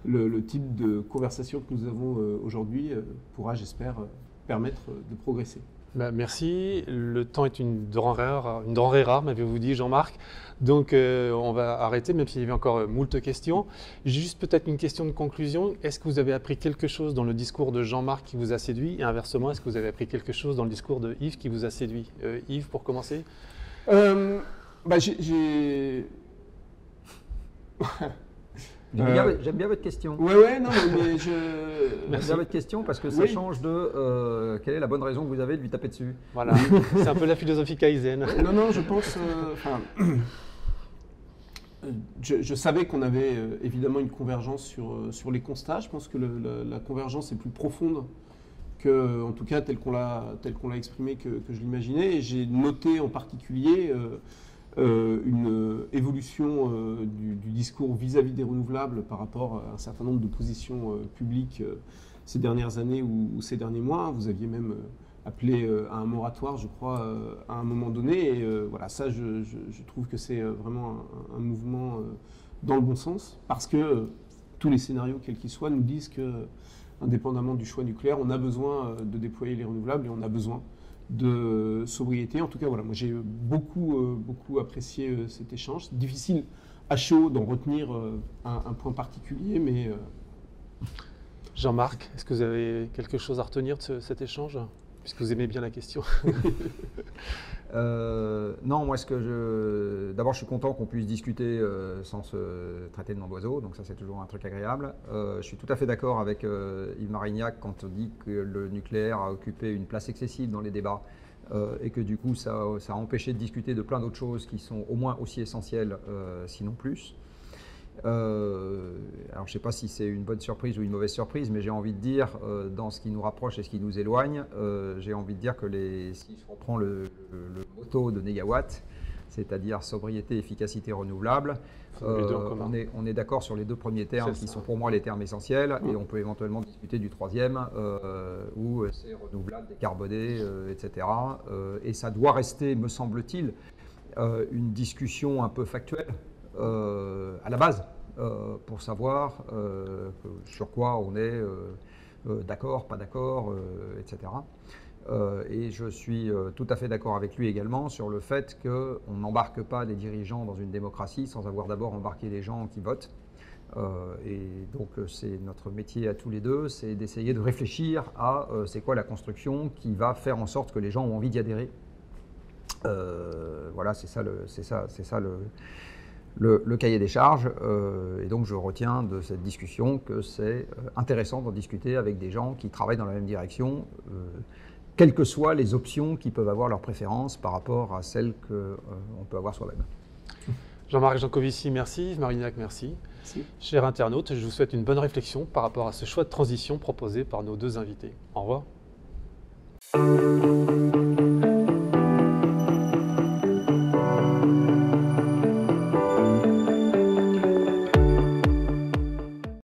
le type de conversation que nous avons aujourd'hui pourra, j'espère, permettre de progresser. Merci. Le temps est une denrée rare, m'avez-vous dit, Jean-Marc. Donc, on va arrêter, même s'il y avait encore moult questions. J'ai juste peut-être une question de conclusion. Est-ce que vous avez appris quelque chose dans le discours de Jean-Marc qui vous a séduit? Et inversement, est-ce que vous avez appris quelque chose dans le discours de Yves qui vous a séduit? Yves, pour commencer. J'ai... J'aime bien votre question. Non, mais J'aime bien votre question parce que ça change de quelle est la bonne raison que vous avez de lui taper dessus. Voilà, c'est un peu la philosophie Kaizen. Non, je pense... je savais qu'on avait évidemment une convergence sur les constats. Je pense que la convergence est plus profonde que, en tout cas, telle qu'on l'a exprimée que je l'imaginais. Et j'ai noté en particulier... une évolution du discours vis-à-vis des renouvelables par rapport à un certain nombre de positions publiques ces dernières années ou ces derniers mois. Vous aviez même appelé à un moratoire, je crois, à un moment donné. Et voilà, ça, je trouve que c'est vraiment un mouvement dans le bon sens, parce que tous les scénarios, quels qu'ils soient, nous disent que, indépendamment du choix nucléaire, on a besoin de déployer les renouvelables et on a besoin de sobriété. En tout cas, voilà, moi j'ai beaucoup apprécié cet échange. C'est difficile à chaud d'en retenir un point particulier, mais... Jean-Marc, est-ce que vous avez quelque chose à retenir de cet échange, puisque vous aimez bien la question? Non, moi, d'abord, je suis content qu'on puisse discuter sans se traiter de nomboiseau, donc ça, c'est toujours un truc agréable. Je suis tout à fait d'accord avec Yves Marignac quand on dit que le nucléaire a occupé une place excessive dans les débats et que du coup, ça a empêché de discuter de plein d'autres choses qui sont au moins aussi essentielles, sinon plus. Alors, je ne sais pas si c'est une bonne surprise ou une mauvaise surprise, mais j'ai envie de dire, dans ce qui nous rapproche et ce qui nous éloigne, j'ai envie de dire que si je reprends le motto de Negawatt, c'est-à-dire sobriété, efficacité, renouvelable, on est d'accord sur les deux premiers termes qui sont pour moi les termes essentiels, et on peut éventuellement discuter du troisième, où c'est renouvelable, décarboné, etc. Et ça doit rester, me semble-t-il, une discussion un peu factuelle, à la base, pour savoir sur quoi on est d'accord, pas d'accord, etc. Et je suis tout à fait d'accord avec lui également sur le fait qu'on n'embarque pas les dirigeants dans une démocratie sans avoir d'abord embarqué les gens qui votent. Et donc c'est notre métier à tous les deux, c'est d'essayer de réfléchir à c'est quoi la construction qui va faire en sorte que les gens ont envie d'y adhérer. Voilà, c'est ça le cahier des charges. Et donc je retiens de cette discussion que c'est intéressant d'en discuter avec des gens qui travaillent dans la même direction, quelles que soient les options qui peuvent avoir leurs préférences par rapport à celles qu'on peut avoir soi-même. Jean-Marc Jancovici, merci. Yves Marignac, merci. Chers internautes, je vous souhaite une bonne réflexion par rapport à ce choix de transition proposé par nos deux invités. Au revoir.